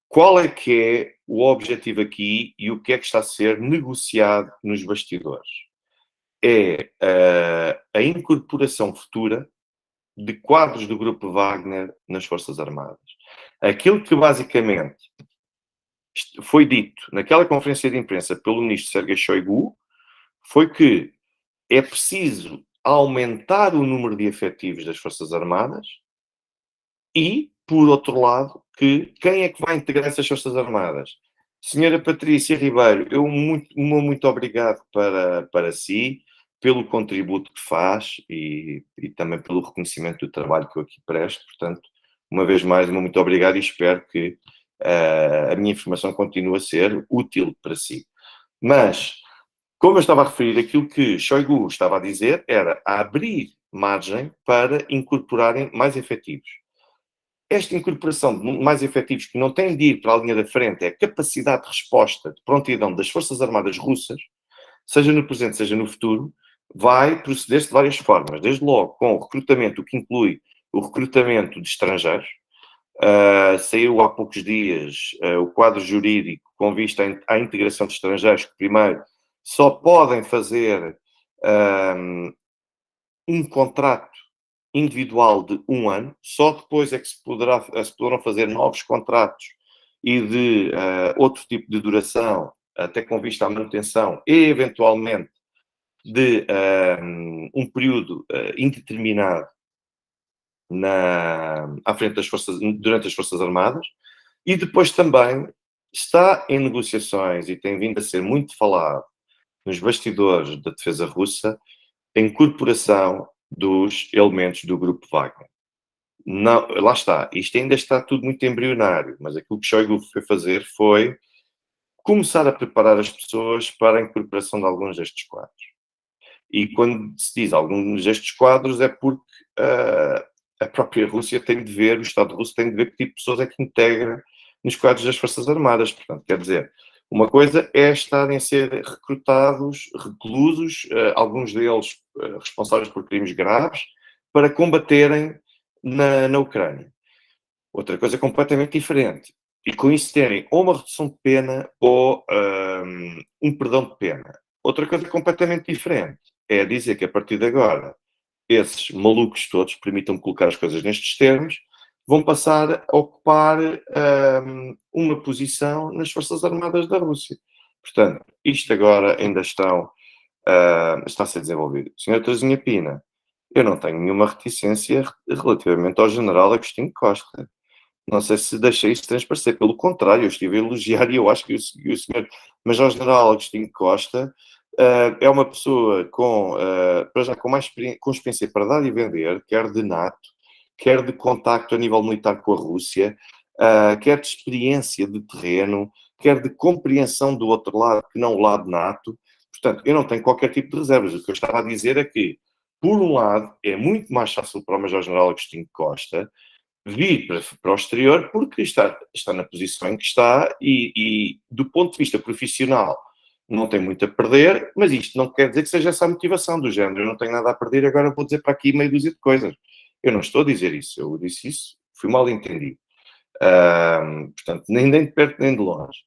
Qual é que é o objetivo aqui e o que é que está a ser negociado nos bastidores? É a incorporação futura de quadros do grupo Wagner nas Forças Armadas. Aquilo que basicamente foi dito naquela conferência de imprensa pelo ministro Sergei Shoigu, foi que é preciso aumentar o número de efetivos das Forças Armadas e, por outro lado, que quem é que vai integrar essas Forças Armadas? Senhora Patrícia Ribeiro, muito obrigado para si, pelo contributo que faz e também pelo reconhecimento do trabalho que eu aqui presto. Portanto, uma vez mais, muito obrigado e espero que a minha informação continue a ser útil para si. Mas, como eu estava a referir, aquilo que Shoigu estava a dizer era a abrir margem para incorporarem mais efetivos. Esta incorporação de mais efetivos que não tem de ir para a linha da frente é a capacidade de resposta, de prontidão das Forças Armadas russas, seja no presente, seja no futuro, vai proceder-se de várias formas. Desde logo com o recrutamento, o que inclui o recrutamento de estrangeiros. Saiu há poucos dias o quadro jurídico com vista à integração de estrangeiros que, primeiro, só podem fazer um contrato individual de 1 ano, só depois é que se poderão fazer novos contratos e de outro tipo de duração, até com vista à manutenção e, eventualmente, de um período indeterminado à frente das forças, durante as Forças Armadas, e depois também está em negociações e tem vindo a ser muito falado nos bastidores da defesa russa a incorporação dos elementos do Grupo Wagner. Não, lá está, isto ainda está tudo muito embrionário, mas aquilo que Shoigu foi fazer foi começar a preparar as pessoas para a incorporação de alguns destes quadros. E quando se diz alguns destes quadros é porque a própria Rússia tem de ver, o Estado russo tem de ver que tipo de pessoas é que integra nos quadros das Forças Armadas. Portanto, quer dizer, uma coisa é estarem a ser recrutados reclusos, alguns deles responsáveis por crimes graves, para combaterem na Ucrânia. Outra coisa completamente diferente. E com isso terem ou uma redução de pena ou um perdão de pena. Outra coisa completamente diferente é dizer que a partir de agora esses malucos todos, permitam-me colocar as coisas nestes termos, vão passar a ocupar uma posição nas Forças Armadas da Rússia. Portanto, isto agora ainda está a ser desenvolvido. Senhor Terezinha Pina, eu não tenho nenhuma reticência relativamente ao general Agostinho Costa. Não sei se deixei isso transparecer. Pelo contrário, eu estive a elogiar e eu acho que o senhor Major-General Agostinho Costa é uma pessoa para já com experiência para dar e vender, quer de NATO, quer de contacto a nível militar com a Rússia, quer de experiência de terreno, quer de compreensão do outro lado, que não o lado NATO. Portanto, eu não tenho qualquer tipo de reservas. O que eu estava a dizer é que, por um lado, é muito mais fácil para o Major-General Agostinho Costa vir para o exterior porque está na posição em que está e, do ponto de vista profissional, não tem muito a perder, mas isto não quer dizer que seja essa a motivação do género. Eu não tenho nada a perder, agora vou dizer para aqui meia dúzia de coisas. Eu não estou a dizer isso. Eu disse isso, fui mal entendido. Portanto, nem de perto nem de longe.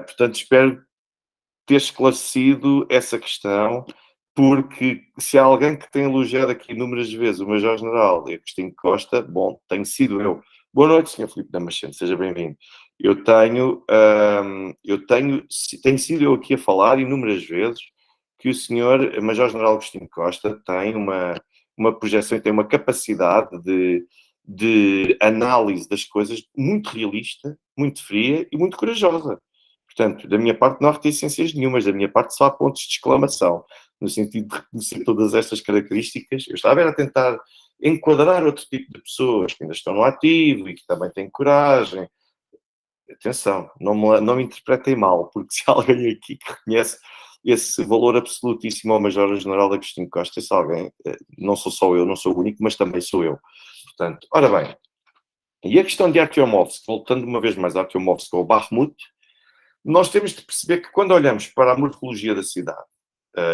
Portanto, espero ter esclarecido essa questão, porque se há alguém que tem elogiado aqui inúmeras vezes o Major-General Agostinho Costa, bom, tenho sido eu. Boa noite, Sr. Filipe Damasceno, seja bem-vindo. Tenho sido eu aqui a falar inúmeras vezes que o Sr. Major-General Agostinho Costa tem uma projeção e tem uma capacidade de análise das coisas muito realista, muito fria e muito corajosa. Portanto, da minha parte não há reticências nenhumas, da minha parte só há pontos de exclamação, no sentido de reconhecer todas estas características. Eu estava a tentar enquadrar outro tipo de pessoas que ainda estão no ativo e que também têm coragem. Atenção, não me interpretem mal, porque se há alguém aqui que reconhece esse valor absolutíssimo ao Major-General Agostinho Costa, esse alguém, não sou só eu, não sou o único, mas também sou eu. Portanto, ora bem, e a questão de Artyomovsk, voltando uma vez mais a Artyomovsk ou Bakhmut, nós temos de perceber que quando olhamos para a morfologia da cidade,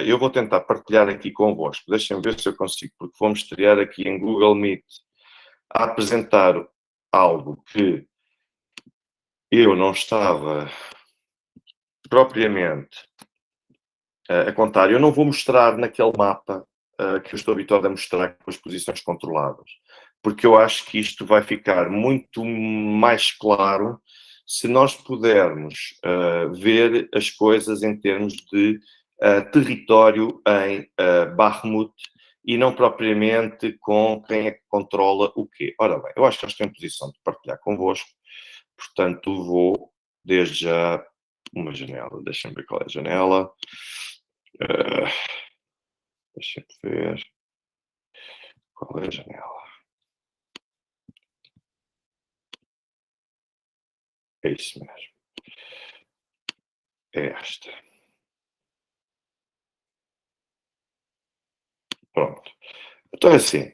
eu vou tentar partilhar aqui convosco, deixem-me ver se eu consigo, porque vamos estrear aqui em Google Meet a apresentar algo que eu não estava propriamente a contar. Eu não vou mostrar naquele mapa que eu estou habituado a mostrar com as posições controladas, porque eu acho que isto vai ficar muito mais claro se nós pudermos ver as coisas em termos de território em Bakhmut e não propriamente com quem é que controla o quê. Ora bem, eu acho que já estou em posição de partilhar convosco, portanto vou desde já uma janela. Deixa-me ver qual é a janela. Uh, Deixa-me ver qual é a janela. É isso mesmo. É esta. Pronto. Então é assim.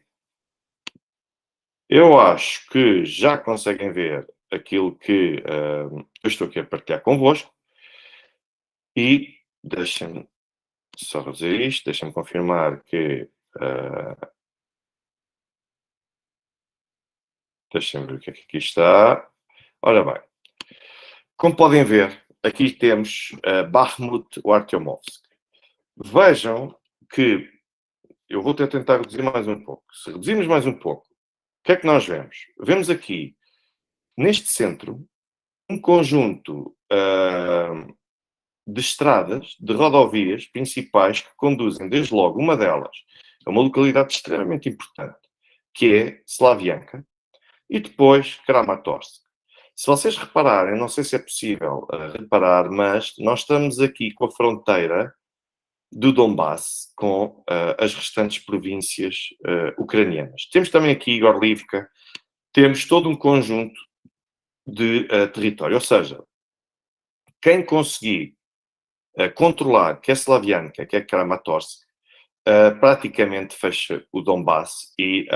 Eu acho que já conseguem ver aquilo que eu estou aqui a partilhar convosco e deixem-me só fazer isto, deixem-me confirmar que deixem-me ver o que é que aqui está. Ora bem, como podem ver, aqui temos Bakhmut ou Artyomovsk. Vejam que eu vou tentar reduzir mais um pouco. Se reduzirmos mais um pouco, o que é que nós vemos? Vemos aqui, neste centro, um conjunto de estradas, de rodovias principais que conduzem, desde logo, uma delas a uma localidade extremamente importante, que é Slavianka, e depois Kramatorsk. Se vocês repararem, não sei se é possível reparar, mas nós estamos aqui com a fronteira do Donbass com as restantes províncias ucranianas. Temos também aqui Gorlivka, temos todo um conjunto de território, ou seja, quem conseguir controlar que é Slavianka, que é Kramatorsk, praticamente fecha o Donbass e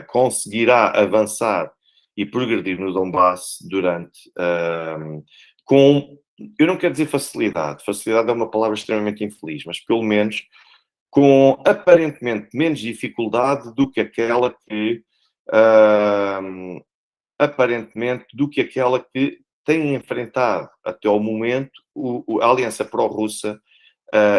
conseguirá avançar e progredir no Donbass durante com, eu não quero dizer facilidade é uma palavra extremamente infeliz, mas pelo menos com aparentemente menos dificuldade do que aquela que aparentemente do que aquela que tem enfrentado até ao momento a Aliança Pró-Russa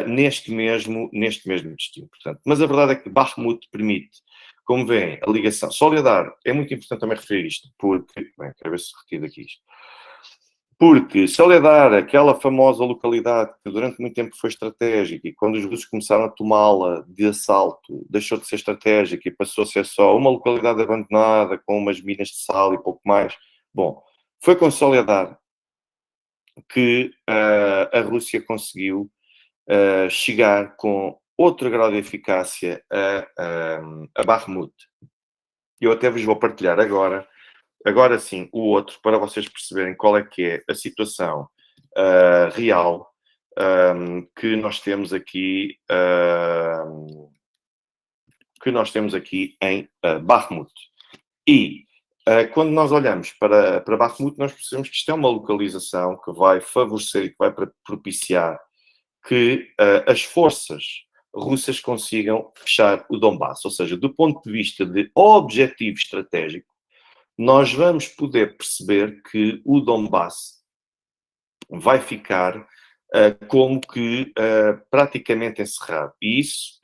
neste mesmo destino. Portanto, mas a verdade é que Bakhmut permite, como veem, a ligação. Soledar, é muito importante também referir isto, porque, bem, quero ver se retiro aqui isto. Porque Soledar, aquela famosa localidade que durante muito tempo foi estratégica e quando os russos começaram a tomá-la de assalto, deixou de ser estratégica e passou a ser só uma localidade abandonada com umas minas de sal e pouco mais. Bom, foi com Soledar que a Rússia conseguiu chegar com outro grau de eficácia a Bakhmut. Eu até vos vou partilhar agora sim, o outro, para vocês perceberem qual é que é a situação real que nós temos aqui em Bakhmut. E quando nós olhamos para Bakhmut, nós percebemos que isto é uma localização que vai favorecer e que vai propiciar que as forças russas consigam fechar o Donbass. Ou seja, do ponto de vista de objetivo estratégico, nós vamos poder perceber que o Donbass vai ficar como que praticamente encerrado. E isso,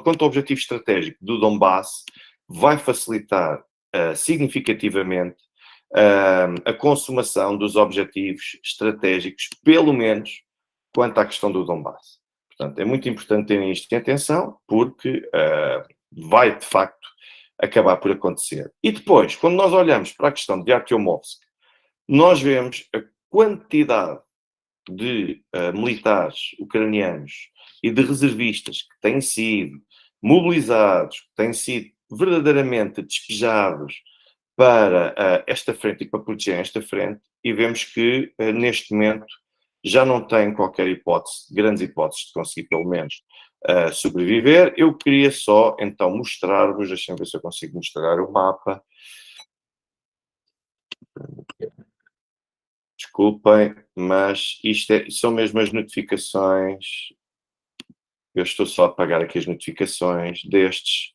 quanto ao objetivo estratégico do Donbass, vai facilitar significativamente a consumação dos objetivos estratégicos, pelo menos quanto à questão do Donbass. Portanto, é muito importante terem isto em atenção, porque vai, de facto, acabar por acontecer. E depois, quando nós olhamos para a questão de Artyomovsk, nós vemos a quantidade de militares ucranianos e de reservistas que têm sido mobilizados, que têm sido verdadeiramente despejados para esta frente e para proteger esta frente, e vemos que neste momento já não têm qualquer hipótese, grandes hipóteses de conseguir pelo menos sobreviver. Eu queria só então mostrar-vos, deixem-me ver se eu consigo mostrar o mapa. Desculpem, mas são mesmo as notificações. Eu estou só a apagar aqui as notificações destes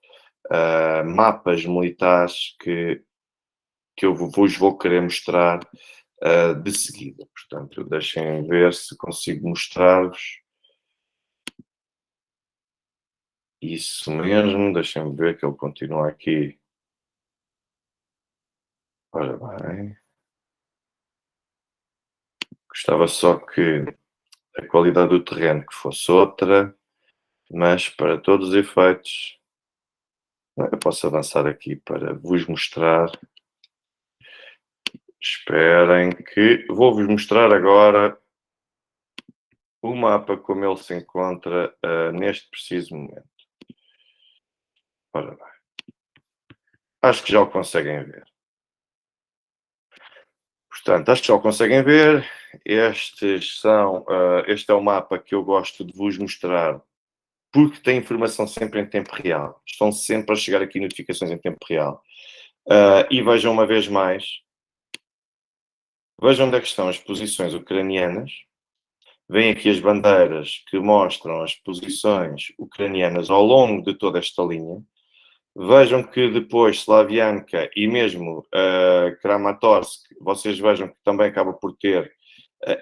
mapas militares que eu vos vou querer mostrar de seguida. Portanto, deixem ver se consigo mostrar-vos. Isso mesmo, deixem-me ver que ele continua aqui. Ora bem. Gostava só que a qualidade do terreno que fosse outra, mas para todos os efeitos, eu posso avançar aqui para vos mostrar. Esperem que vou-vos mostrar agora o mapa como ele se encontra neste preciso momento. Ora bem. Acho que já o conseguem ver. Portanto, acho que já o conseguem ver. Este é o mapa que eu gosto de vos mostrar, porque tem informação sempre em tempo real. Estão sempre a chegar aqui notificações em tempo real. E vejam uma vez mais. Vejam onde é que estão as posições ucranianas. Vêm aqui as bandeiras que mostram as posições ucranianas ao longo de toda esta linha. Vejam que depois Slavianka e mesmo Kramatorsk, vocês vejam que também acaba por ter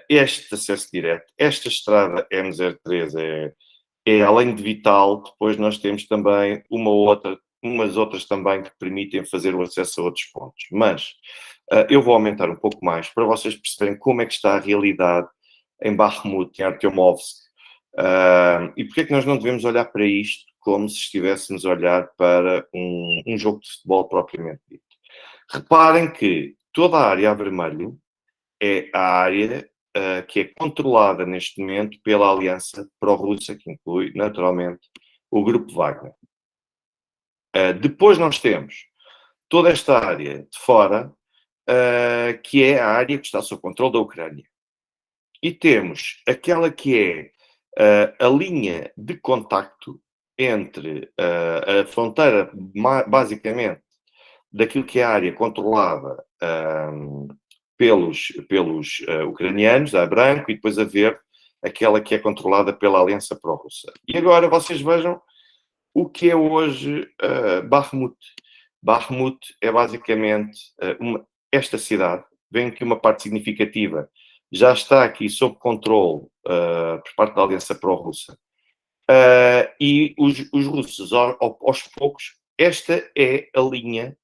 este acesso direto. Esta estrada M03 é além de vital, depois nós temos também umas outras também que permitem fazer o acesso a outros pontos. Mas eu vou aumentar um pouco mais para vocês perceberem como é que está a realidade em Bakhmut, em Artyomovsk. E porque é que nós não devemos olhar para isto como se estivéssemos a olhar para um jogo de futebol propriamente dito. Reparem que toda a área a vermelho é a área que é controlada neste momento pela Aliança Pró-Russa, que inclui, naturalmente, o Grupo Wagner. Depois nós temos toda esta área de fora, que é a área que está sob controle da Ucrânia. E temos aquela que é a linha de contacto entre a fronteira, basicamente, daquilo que é a área controlada pelos ucranianos, a branco, e depois a verde, aquela que é controlada pela Aliança Pró-Russa. E agora vocês vejam o que é hoje Bakhmut. Bakhmut é basicamente esta cidade. Veem que uma parte significativa já está aqui sob controle por parte da Aliança Pró-Russa. E os russos, aos poucos, esta é a linha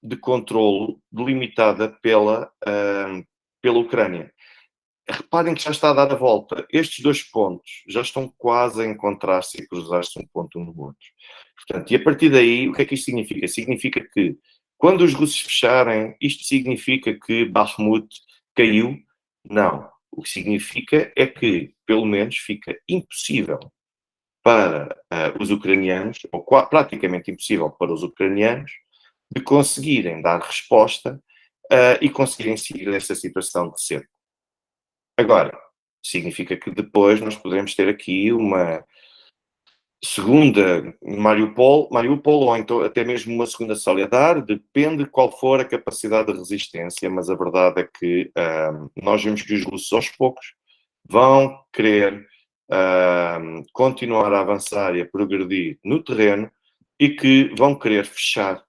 de controlo delimitada pela Ucrânia. Reparem que já está a dar a volta. Estes dois pontos já estão quase a encontrar-se e cruzar-se um ponto no outro. Portanto, e a partir daí, o que é que isto significa? Significa que, quando os russos fecharem, isto significa que Bakhmut caiu? Não. O que significa é que, pelo menos, fica impossível para os ucranianos, ou praticamente impossível para os ucranianos, de conseguirem dar resposta e conseguirem seguir essa situação de cerco. Agora, significa que depois nós poderemos ter aqui uma segunda Mariupol, ou então até mesmo uma segunda Soledar, depende de qual for a capacidade de resistência, mas a verdade é que nós vemos que os russos aos poucos vão querer continuar a avançar e a progredir no terreno e que vão querer fechar,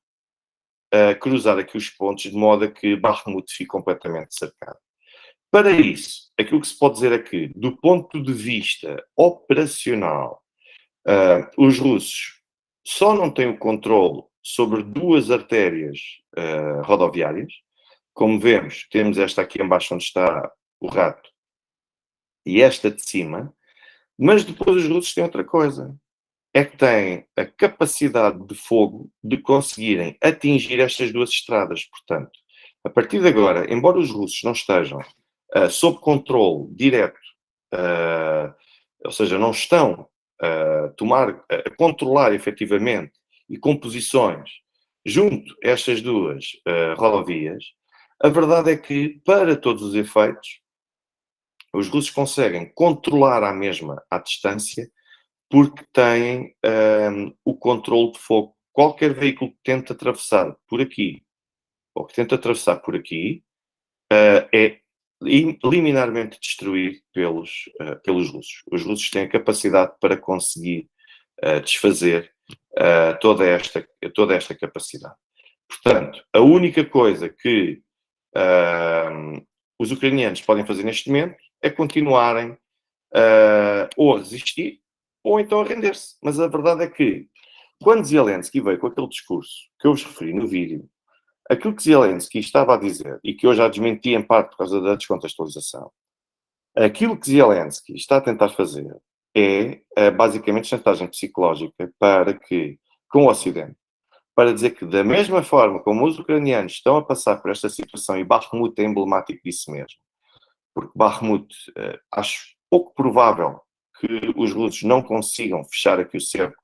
cruzar aqui os pontos de modo a que Bakhmut fique completamente cercado. Para isso, aquilo que se pode dizer é que, do ponto de vista operacional, os russos só não têm o controle sobre duas artérias rodoviárias. Como vemos, temos esta aqui embaixo onde está o rato e esta de cima, mas depois os russos têm outra coisa. É que têm a capacidade de fogo de conseguirem atingir estas duas estradas. Portanto, a partir de agora, embora os russos não estejam sob controle direto, ou seja, não estão a controlar efetivamente e com posições junto a estas duas rodovias, a verdade é que, para todos os efeitos, os russos conseguem controlar a mesma à distância porque têm o controle de fogo. Qualquer veículo que tente atravessar por aqui ou que tente atravessar por aqui é liminarmente destruído pelos russos. Os russos têm a capacidade para conseguir desfazer toda esta capacidade. Portanto, a única coisa que os ucranianos podem fazer neste momento é continuarem ou a resistir ou então a render-se. Mas a verdade é que, quando Zelensky veio com aquele discurso que eu vos referi no vídeo, aquilo que Zelensky estava a dizer, e que eu já desmenti em parte por causa da descontextualização, Aquilo que Zelensky está a tentar fazer é, basicamente, chantagem psicológica para que, com o Ocidente, para dizer que, da mesma forma como os ucranianos estão a passar por esta situação, e Bakhmut é emblemático disso mesmo, porque Bakhmut, acho pouco provável que os russos não consigam fechar aqui o cerco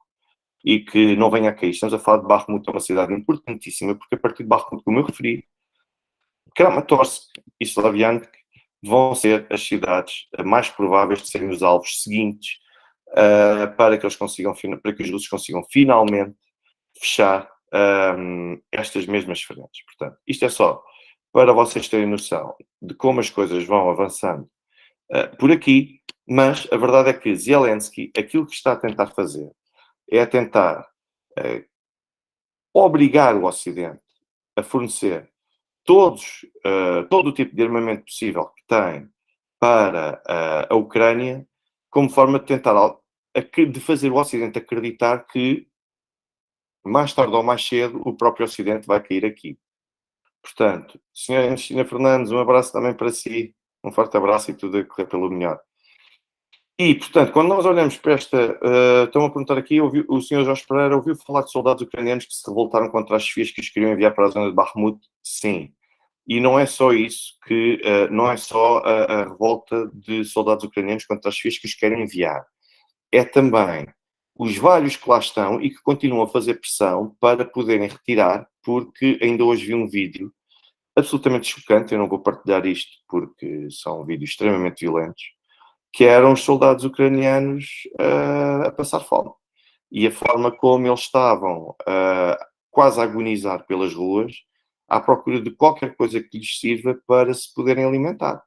e que não venha a cair. Estamos a falar de Bakhmut, é uma cidade importantíssima, porque a partir de Bakhmut, como eu referi, Kramatorsk e Slaviansk vão ser as cidades mais prováveis de serem os alvos seguintes para que eles consigam, para que os russos consigam finalmente fechar estas mesmas frentes. Portanto, isto é só para vocês terem noção de como as coisas vão avançando por aqui, mas a verdade é que Zelensky, aquilo que está a tentar fazer é a tentar obrigar o Ocidente a fornecer todo o tipo de armamento possível que tem para a Ucrânia, como forma de tentar de fazer o Ocidente acreditar que mais tarde ou mais cedo o próprio Ocidente vai cair aqui. Portanto, Sra. Cristina Fernandes, um abraço também para si, um forte abraço e tudo a correr pelo melhor. E, portanto, quando nós olhamos para esta... estão a perguntar aqui, o Sr. Jorge Pereira ouviu falar de soldados ucranianos que se revoltaram contra as chefias que os queriam enviar para a zona de Bakhmut? Sim. E não é só isso, não é só a revolta de soldados ucranianos contra as chefias que os querem enviar. É também os vários que lá estão e que continuam a fazer pressão para poderem retirar, porque ainda hoje vi um vídeo absolutamente chocante, eu não vou partilhar isto porque são vídeos extremamente violentos, que eram os soldados ucranianos a passar fome. E a forma como eles estavam quase a agonizar pelas ruas, à procura de qualquer coisa que lhes sirva para se poderem alimentar.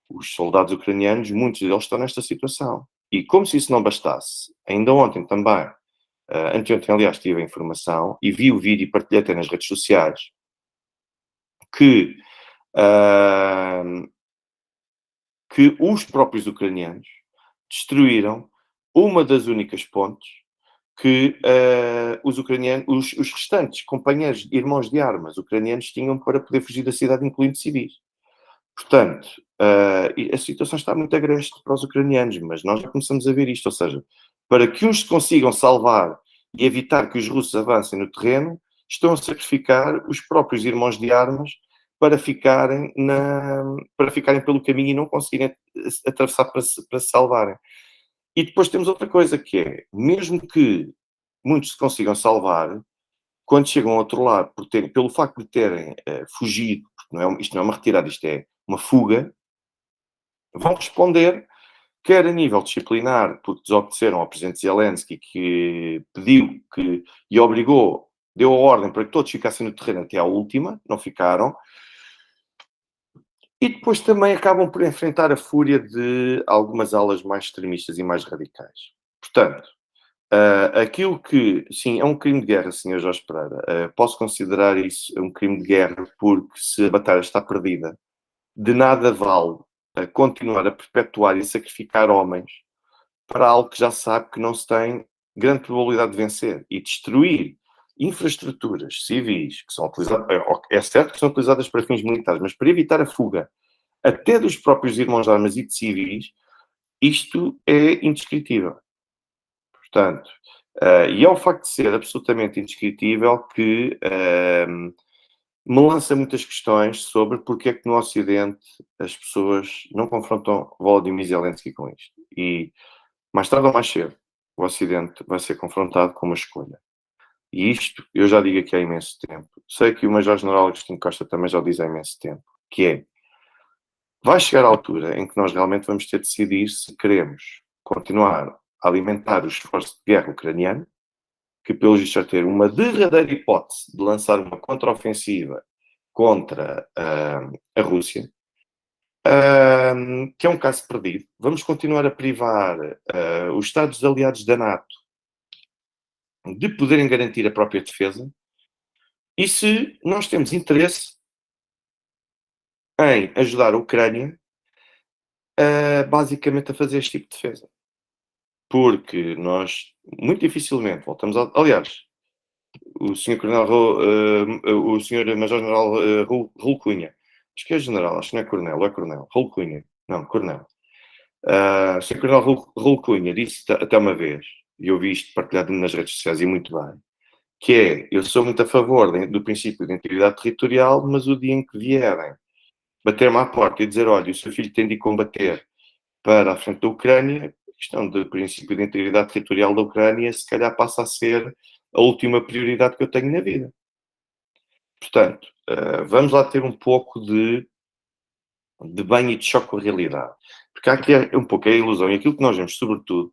Os soldados ucranianos, muitos deles estão nesta situação. E como se isso não bastasse, ainda ontem também, anteontem, aliás, tive a informação e vi o vídeo e partilhei até nas redes sociais, que os próprios ucranianos destruíram uma das únicas pontes que os restantes companheiros, irmãos de armas ucranianos tinham para poder fugir da cidade, incluindo civis. Portanto, a situação está muito agreste para os ucranianos, mas nós já começamos a ver isto, ou seja, para que uns se consigam salvar e evitar que os russos avancem no terreno, estão a sacrificar os próprios irmãos de armas para ficarem pelo caminho e não conseguirem atravessar para se salvarem. E depois temos outra coisa que é, mesmo que muitos se consigam salvar, quando chegam ao outro lado, pelo facto de terem fugido, porque isto não é uma retirada, isto é uma fuga, vão responder, quer a nível disciplinar, porque desobedeceram ao presidente Zelensky, que pediu e obrigou, deu a ordem para que todos ficassem no terreno até à última, não ficaram, e depois também acabam por enfrentar a fúria de algumas alas mais extremistas e mais radicais. Portanto, aquilo que, sim, é um crime de guerra, Sr. Jorge Pereira. Posso considerar isso um crime de guerra porque se a batalha está perdida, de nada vale continuar a perpetuar e sacrificar homens para algo que já se sabe que não se tem grande probabilidade de vencer e destruir infraestruturas civis que são utilizadas, é certo que são utilizadas para fins militares, mas para evitar a fuga até dos próprios irmãos de armas e de civis, isto é indescritível. Portanto, e é o facto de ser absolutamente indescritível que me lança muitas questões sobre porque é que no Ocidente as pessoas não confrontam Volodymyr Zelensky com isto. E mais tarde ou mais cedo, o Ocidente vai ser confrontado com uma escolha. E isto eu já digo aqui há imenso tempo. Sei que o Major-General Agostinho Costa também já diz há imenso tempo, que é, vai chegar a altura em que nós realmente vamos ter de decidir se queremos continuar a alimentar o esforço de guerra ucraniano, que pelos vistos vai ter uma derradeira hipótese de lançar uma contraofensiva contra a Rússia, que é um caso perdido. Vamos continuar a privar os Estados aliados da NATO de poderem garantir a própria defesa. E se nós temos interesse em ajudar a Ucrânia basicamente a fazer este tipo de defesa. Porque nós, muito dificilmente, voltamos a... Aliás, o Sr. Coronel, o Sr. Major-General Raul Cunha, acho que é general, acho que não é coronel, ou é coronel, Raul Cunha, não, coronel. O Sr. Coronel Raul Cunha disse até uma vez, e eu vi isto partilhado nas redes sociais e muito bem, que é, eu sou muito a favor do princípio de integridade territorial, mas o dia em que vierem bater-me à porta e dizer, olha, o seu filho tem de ir combater para a frente da Ucrânia, a questão do princípio de integridade territorial da Ucrânia, se calhar passa a ser a última prioridade que eu tenho na vida. Portanto, vamos lá ter um pouco de banho e de choque com a realidade. Porque há aqui um pouco a ilusão, e aquilo que nós vemos, sobretudo,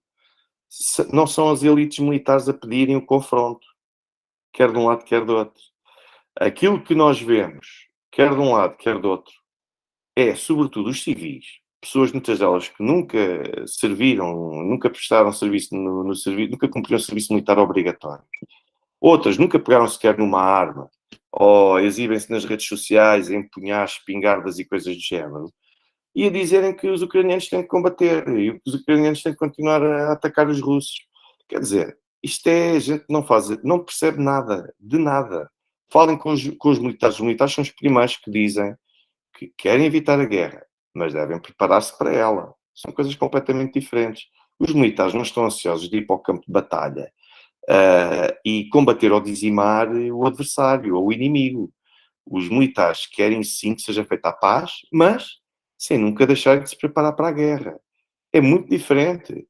não são as elites militares a pedirem o confronto, quer de um lado, quer do outro. Aquilo que nós vemos, quer de um lado, quer do outro, é, sobretudo, os civis, pessoas, muitas delas, que nunca serviram, nunca prestaram serviço no serviço, nunca cumpriram serviço militar obrigatório. Outras nunca pegaram sequer numa arma, ou exibem-se nas redes sociais a empunhar espingardas e coisas do género, e a dizerem que os ucranianos têm que combater e que os ucranianos têm que continuar a atacar os russos. Quer dizer, isto é gente que não percebe nada, de nada. Falem com os militares. Os militares são os primeiros que dizem que querem evitar a guerra, mas devem preparar-se para ela. São coisas completamente diferentes. Os militares não estão ansiosos de ir para o campo de batalha e combater ou dizimar o adversário ou o inimigo. Os militares querem sim que seja feita a paz, mas sem nunca deixarem de se preparar para a guerra. É muito diferente.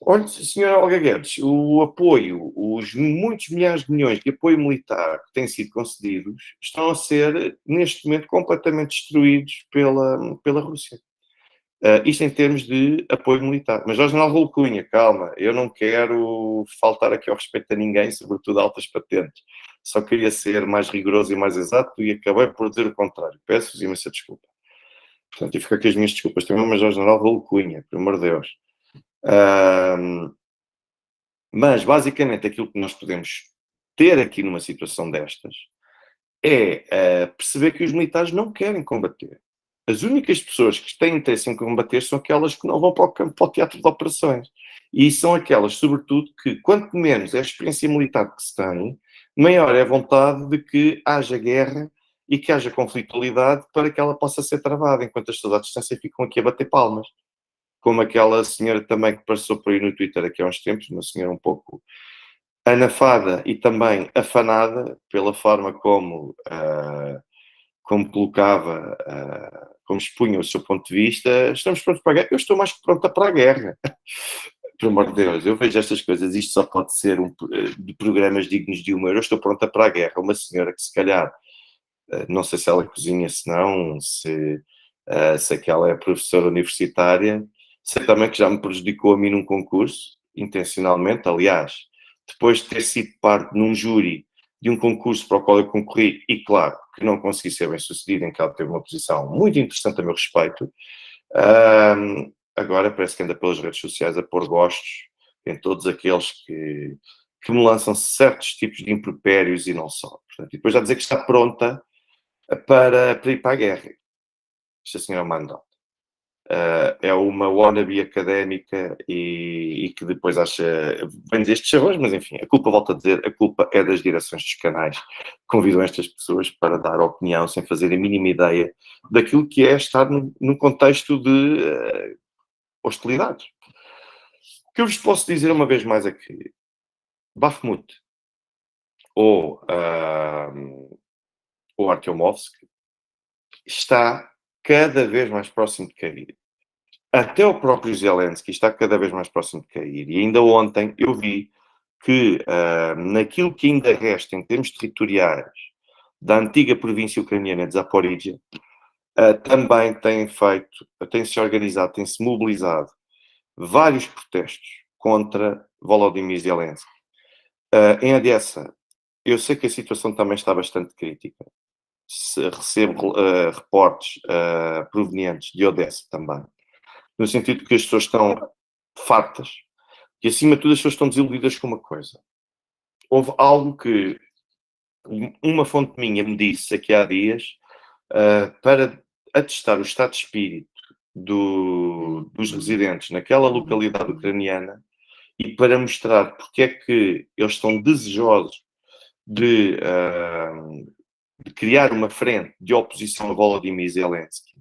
Olha, Sr. Olga Guedes, o apoio, os muitos milhares de milhões de apoio militar que têm sido concedidos estão a ser, neste momento, completamente destruídos pela Rússia. Isto em termos de apoio militar. Mas, Jorge Naldo Cunha, calma, eu não quero faltar aqui ao respeito a ninguém, sobretudo a altas patentes. Só queria ser mais rigoroso e mais exato e acabei por dizer o contrário. Peço-vos imensa desculpa. Portanto, e fico aqui as minhas desculpas também, mas Jorge Naldo Cunha, por amor de Deus. Mas, basicamente, aquilo que nós podemos ter aqui numa situação destas é perceber que os militares não querem combater. As únicas pessoas que têm interesse em combater são aquelas que não vão para o campo, para o teatro de operações. E são aquelas, sobretudo, que quanto menos é a experiência militar que se tem, maior é a vontade de que haja guerra e que haja conflitualidade para que ela possa ser travada, enquanto as pessoas à distância ficam aqui a bater palmas. Como aquela senhora também que passou por aí no Twitter aqui há uns tempos, uma senhora um pouco anafada e também afanada pela forma como colocava, como expunha o seu ponto de vista. Estamos prontos para a guerra. Eu estou mais que pronta para a guerra. Por amor de Deus, eu vejo estas coisas, isto só pode ser de programas dignos de humor. Eu estou pronta para a guerra. Uma senhora que se calhar, não sei se ela cozinha, se não, se aquela é professora universitária, sei também que já me prejudicou a mim num concurso, intencionalmente, aliás, depois de ter sido parte num júri de um concurso para o qual eu concorri, e claro, que não consegui ser bem sucedido, em que ela teve uma posição muito interessante a meu respeito, agora parece que anda pelas redes sociais a pôr gostos em todos aqueles que me lançam certos tipos de impropérios e não só. Portanto, e depois já dizer que está pronta para ir para a guerra. Esta senhora manda. É uma wannabe académica e que depois acha vem destes chavões, mas enfim, a culpa, volto a dizer, a culpa é das direções dos canais que convidam estas pessoas para dar opinião sem fazer a mínima ideia daquilo que é estar num contexto de hostilidades. O que eu vos posso dizer uma vez mais é que Bakhmut ou Artyomovsk está cada vez mais próximo de cair. Até o próprio Zelensky está cada vez mais próximo de cair. E ainda ontem eu vi que naquilo que ainda resta em termos territoriais da antiga província ucraniana de Zaporizhia, também tem-se organizado, tem-se mobilizado vários protestos contra Volodymyr Zelensky. Em Odessa, eu sei que a situação também está bastante crítica. Recebo reportes provenientes de Odessa também, no sentido que as pessoas estão fartas e, acima de tudo, as pessoas estão desiludidas com uma coisa. Houve algo que uma fonte minha me disse aqui há dias para atestar o estado de espírito dos residentes naquela localidade ucraniana e para mostrar porque é que eles estão desejosos de criar uma frente de oposição a Volodymyr Zelensky.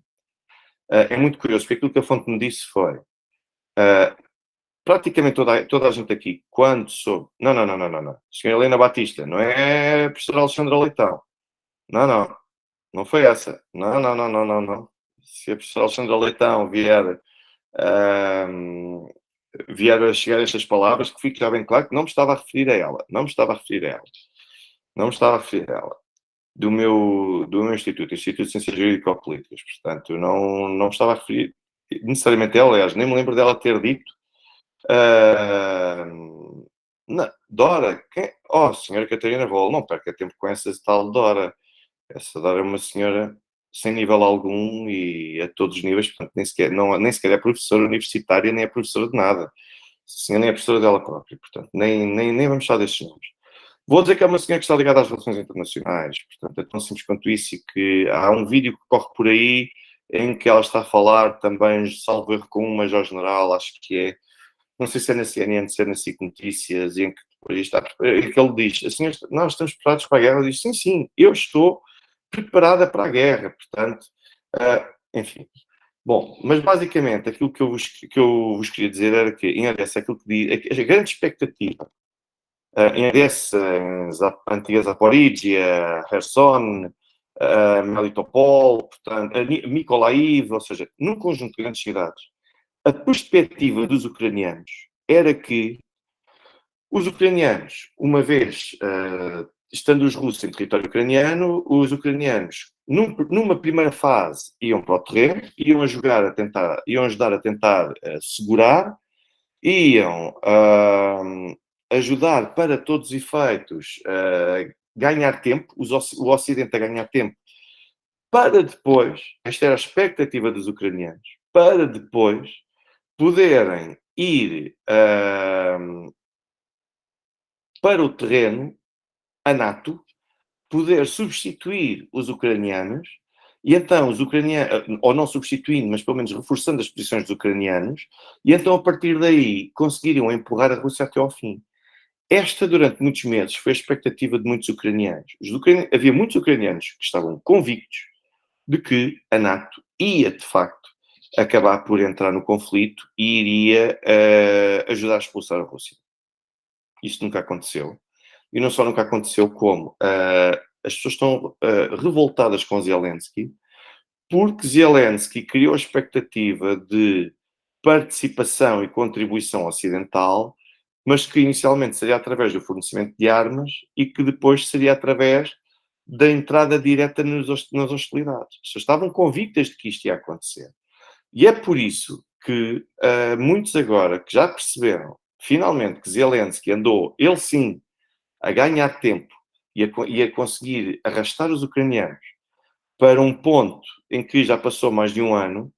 É muito curioso, porque aquilo que a fonte me disse foi, ah, praticamente toda a gente aqui, quando soube, não, não, não, não, não, não, senhora Helena Batista, não é a professora Alexandra Leitão, não, não, não foi essa, não, não, não, não, não, não. Se a professora Alexandra Leitão ahm, vier a chegar a estas palavras, que fique já bem claro que não me estava a referir a ela, não me estava a referir a ela, não me estava a referir a ela. Do meu instituto, Instituto de Ciências Jurídico-Políticas, portanto, não me estava a referir necessariamente a ela, aliás, nem me lembro dela ter dito. Não, Dora, quem? Oh, senhora Catarina Vol, não perca tempo com essa tal Dora. Essa Dora é uma senhora sem nível algum e a todos os níveis, portanto, nem sequer é professora universitária, nem é professora de nada. A senhora nem é professora dela própria, portanto, nem vamos falar destes nomes. Vou dizer que é uma senhora que está ligada às relações internacionais, portanto, é tão simples quanto isso, e que há um vídeo que corre por aí em que ela está a falar também, salvo erro, com um major-general, acho que é, não sei se é na CNN, se é na SIC Notícias, em que depois está, em que ele diz, assim, nós estamos preparados para a guerra. Ele diz, sim, sim, eu estou preparada para a guerra, portanto, enfim. Bom, mas basicamente aquilo que eu vos queria dizer era que, em Odessa, aquilo que diz, a grande expectativa em Odessa, em antiga Zaporizhia, Kherson, Melitopol, portanto, Mykolaiv, ou seja, num conjunto de grandes cidades, a perspectiva dos ucranianos era que os ucranianos, uma vez estando os russos em território ucraniano, os ucranianos, numa primeira fase, iam para o terreno, iam ajudar a tentar segurar, iam ajudar para todos os efeitos ganhar tempo, o Ocidente a ganhar tempo, para depois, esta era a expectativa dos ucranianos, para depois poderem ir para o terreno, a NATO, poder substituir os ucranianos, e então os ucranianos, ou não substituindo, mas pelo menos reforçando as posições dos ucranianos, e então a partir daí conseguiriam empurrar a Rússia até ao fim. Esta, durante muitos meses, foi a expectativa de muitos ucranianos. Havia muitos ucranianos que estavam convictos de que a NATO ia, de facto, acabar por entrar no conflito e iria ajudar a expulsar a Rússia. Isso nunca aconteceu. E não só nunca aconteceu, como as pessoas estão revoltadas com Zelensky, porque Zelensky criou a expectativa de participação e contribuição ocidental, mas que inicialmente seria através do fornecimento de armas e que depois seria através da entrada direta nas hostilidades. As pessoas estavam convictas de que isto ia acontecer. E é por isso que muitos agora que já perceberam, finalmente, que Zelensky andou, ele sim, a ganhar tempo e a conseguir arrastar os ucranianos para um ponto em que já passou mais de um ano.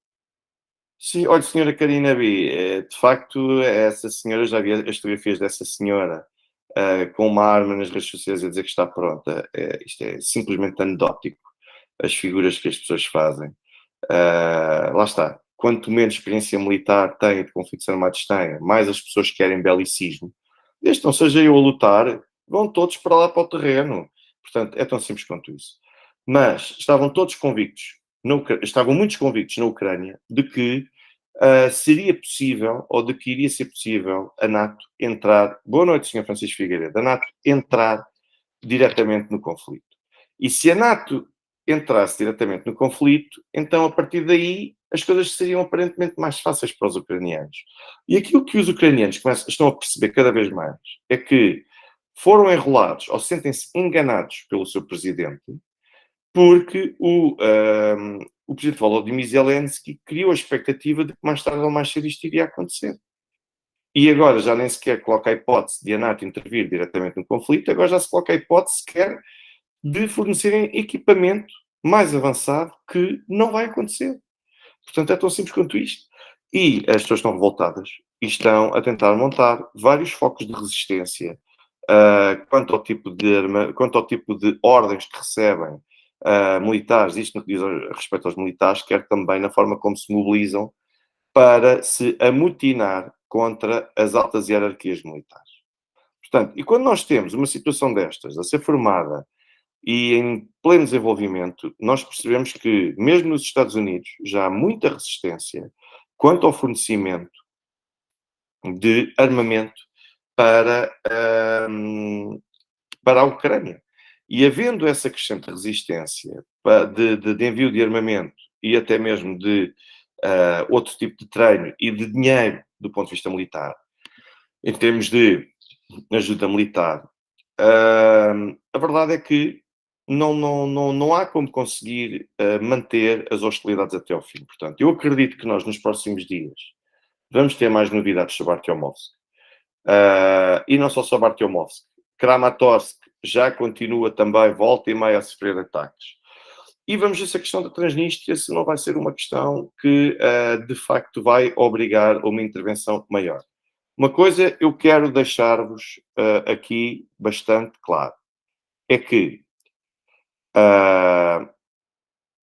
Sim, olha, senhora Karina B, de facto, essa senhora, já vi as fotografias dessa senhora com uma arma nas redes sociais a dizer que está pronta. Isto é simplesmente anedótico, as figuras que as pessoas fazem. Lá está. Quanto menos experiência militar têm, de conflitos armados têm, mais as pessoas querem belicismo. Desde que não seja eu a lutar, vão todos para lá para o terreno. Portanto, é tão simples quanto isso. Mas estavam todos convictos, estavam muitos convictos na Ucrânia de que seria possível, ou de que iria ser possível, a NATO entrar. Boa noite, Sr. Francisco Figueiredo. A NATO entrar diretamente no conflito. E se a NATO entrasse diretamente no conflito, então a partir daí as coisas seriam aparentemente mais fáceis para os ucranianos. E aquilo que os ucranianos estão a perceber cada vez mais é que foram enrolados ou sentem-se enganados pelo seu presidente, porque o presidente Volodymyr Zelensky criou a expectativa de que mais tarde ou mais cedo isto iria acontecer. E agora já nem sequer coloca a hipótese de a NATO intervir diretamente no conflito, agora já se coloca a hipótese sequer de fornecerem equipamento mais avançado, que não vai acontecer. Portanto, é tão simples quanto isto. E as pessoas estão revoltadas e estão a tentar montar vários focos de resistência quanto ao tipo de ordens que recebem militares, isto no que diz respeito aos militares, quer também na forma como se mobilizam para se amotinar contra as altas hierarquias militares. Portanto, e quando nós temos uma situação destas a ser formada e em pleno desenvolvimento, nós percebemos que, mesmo nos Estados Unidos, já há muita resistência quanto ao fornecimento de armamento para, para a Ucrânia. E havendo essa crescente resistência de envio de armamento e até mesmo de outro tipo de treino e de dinheiro do ponto de vista militar, em termos de ajuda militar, a verdade é que não há como conseguir manter as hostilidades até ao fim. Portanto, eu acredito que nós, nos próximos dias, vamos ter mais novidades sobre Artyomovsk. E não só sobre Artyomovsk. Kramatorsk já continua também, volta e meia, a sofrer ataques. E vamos ver se a questão da Transnistria se não vai ser uma questão que, de facto, vai obrigar a uma intervenção maior. Uma coisa eu quero deixar-vos aqui bastante claro. É que...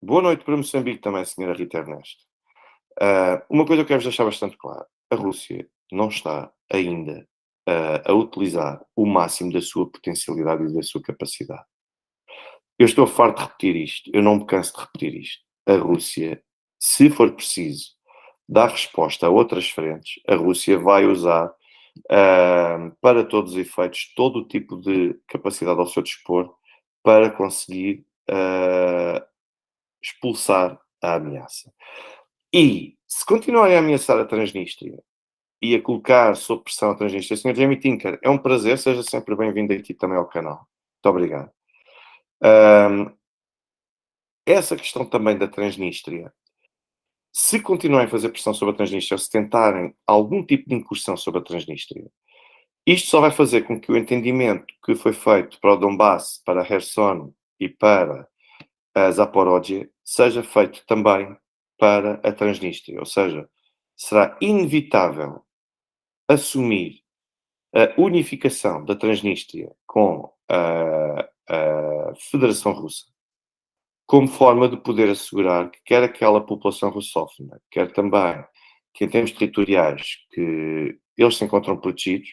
boa noite para Moçambique também, senhora Rita Ernesto. Uma coisa eu quero deixar bastante claro. A Rússia não está ainda a utilizar o máximo da sua potencialidade e da sua capacidade. Eu estou farto de repetir isto. Eu não me canso de repetir isto. A Rússia, se for preciso dar resposta a outras frentes, a Rússia vai usar, para todos os efeitos, todo o tipo de capacidade ao seu dispor para conseguir expulsar a ameaça. E, se continuarem a ameaçar a Transnistria e a colocar sob pressão a Transnistria, Sr. Jamie Tinker, é um prazer, seja sempre bem-vindo aqui também ao canal. Muito obrigado. Essa questão também da Transnistria, se continuarem a fazer pressão sobre a Transnistria, ou se tentarem algum tipo de incursão sobre a Transnistria, isto só vai fazer com que o entendimento que foi feito para o Donbass, para Kherson e para a Zaporozhye seja feito também para a Transnistria. Ou seja, será inevitável assumir a unificação da Transnistria com a Federação Russa como forma de poder assegurar que quer aquela população russófona, quer também que em termos territoriais que eles se encontram protegidos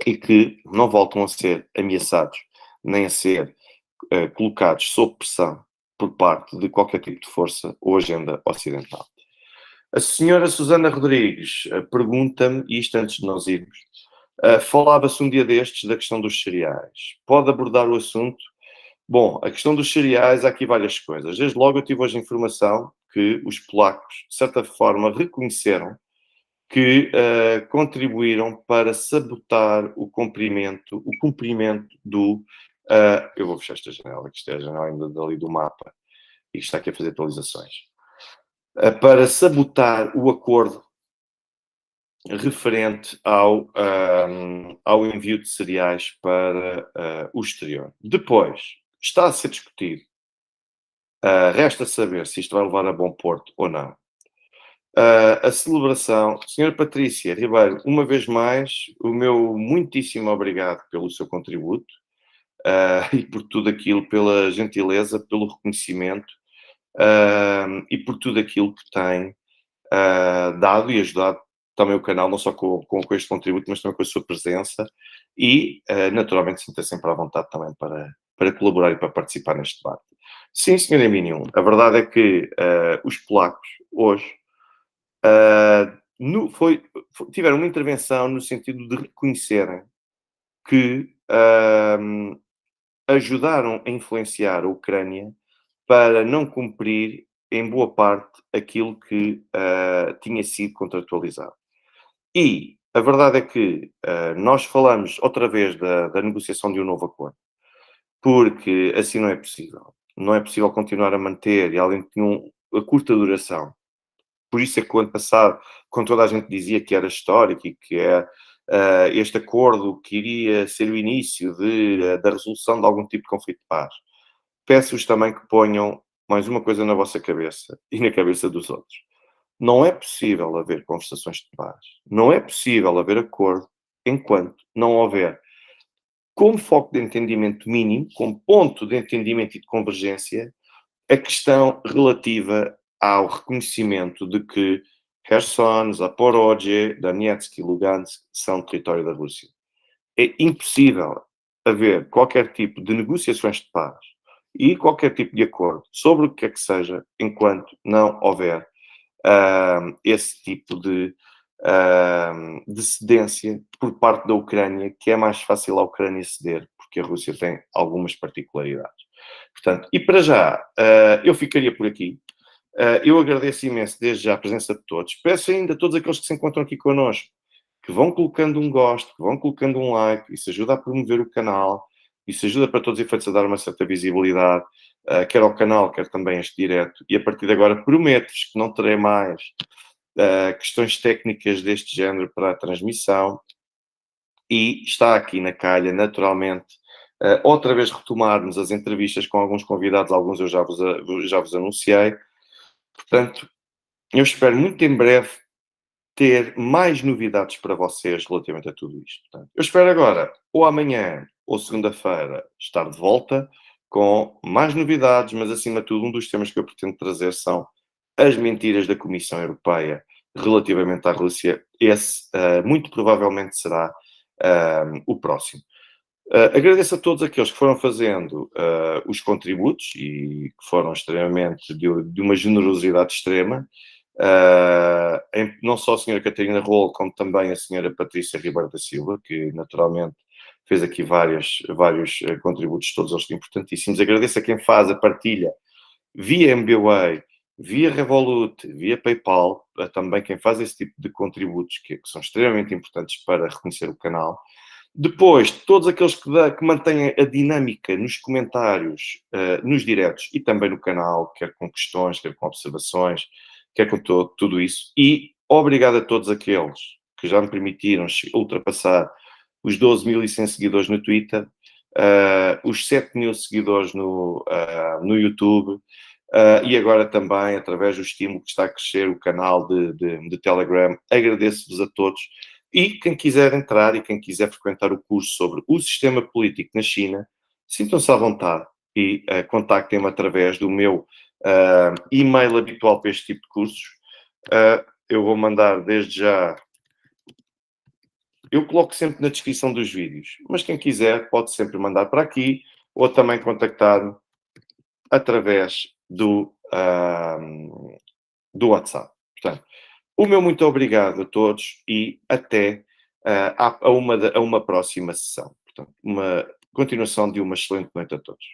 e que não voltam a ser ameaçados nem a ser colocados sob pressão por parte de qualquer tipo de força ou agenda ocidental. A senhora Susana Rodrigues pergunta-me, e isto antes de nós irmos, falava-se um dia destes da questão dos cereais. Pode abordar o assunto? Bom, a questão dos cereais, há aqui várias coisas. Desde logo eu tive hoje a informação que os polacos, de certa forma, reconheceram que contribuíram para sabotar o cumprimento do... eu vou fechar esta janela, que isto é a janela ainda dali do mapa, e que está aqui a fazer atualizações. Para sabotar o acordo referente ao envio de cereais para o exterior. Depois, está a ser discutido. Resta saber se isto vai levar a bom porto ou não. A celebração. Senhora Patrícia Ribeiro, uma vez mais, o meu muitíssimo obrigado pelo seu contributo e por tudo aquilo, pela gentileza, pelo reconhecimento e por tudo aquilo que tem dado e ajudado também o canal, não só com este contributo, mas também com a sua presença e, naturalmente, sinta sempre à vontade também para colaborar e para participar neste debate. Sim, Sr. Emílio, a verdade é que os polacos, hoje, tiveram uma intervenção no sentido de reconhecerem que ajudaram a influenciar a Ucrânia para não cumprir, em boa parte, aquilo que tinha sido contratualizado. E a verdade é que nós falamos outra vez da negociação de um novo acordo, porque assim não é possível. Não é possível continuar a manter, e além de ter a curta duração. Por isso é que o ano passado, quando toda a gente dizia que era histórico e que é este acordo que iria ser o início da resolução de algum tipo de conflito de paz, peço-vos também que ponham mais uma coisa na vossa cabeça e na cabeça dos outros. Não é possível haver conversações de paz. Não é possível haver acordo enquanto não houver, como foco de entendimento mínimo, como ponto de entendimento e de convergência, a questão relativa ao reconhecimento de que Kherson, Zaporozhye, Donetsk e Lugansk são território da Rússia. É impossível haver qualquer tipo de negociações de paz e qualquer tipo de acordo sobre o que é que seja, enquanto não houver esse tipo de cedência por parte da Ucrânia, que é mais fácil a Ucrânia ceder, porque a Rússia tem algumas particularidades. Portanto, e para já, eu ficaria por aqui. Eu agradeço imenso desde já a presença de todos. Peço ainda a todos aqueles que se encontram aqui connosco que vão colocando um gosto, que vão colocando um like, isso ajuda a promover o canal, isso ajuda para todos os efeitos a dar uma certa visibilidade, quer ao canal, quer também a este direto. E a partir de agora prometo-vos que não terei mais questões técnicas deste género para a transmissão. E está aqui na calha, naturalmente, outra vez retomarmos as entrevistas com alguns convidados, alguns eu já vos anunciei. Portanto, eu espero muito em breve ter mais novidades para vocês relativamente a tudo isto. Portanto, eu espero agora, ou amanhã, ou segunda-feira, estar de volta com mais novidades, mas acima de tudo, um dos temas que eu pretendo trazer são as mentiras da Comissão Europeia relativamente à Rússia. Esse, muito provavelmente, será o próximo. Agradeço a todos aqueles que foram fazendo os contributos e que foram extremamente de uma generosidade extrema. Não só a senhora Catarina Rolo, como também a senhora Patrícia Ribeiro da Silva, que naturalmente fez aqui vários contributos, todos eles importantíssimos. Agradeço a quem faz a partilha via MBWay, via Revolut, via PayPal, também quem faz esse tipo de contributos que são extremamente importantes para reconhecer o canal. Depois, todos aqueles que mantêm a dinâmica nos comentários, nos diretos e também no canal, quer com questões, quer com observações, quer com tudo isso. E obrigado a todos aqueles que já me permitiram ultrapassar os 12.100 seguidores no Twitter, os 7.000 seguidores no YouTube, e agora também, através do estímulo que está a crescer o canal de Telegram. Agradeço-vos a todos. E quem quiser entrar e quem quiser frequentar o curso sobre o sistema político na China, sintam-se à vontade e contactem-me através do meu e-mail habitual para este tipo de cursos. Eu vou mandar desde já. Eu coloco sempre na descrição dos vídeos, mas quem quiser pode sempre mandar para aqui ou também contactar-me através do WhatsApp. Portanto, o meu muito obrigado a todos e até a uma próxima sessão. Portanto, uma continuação de uma excelente noite a todos.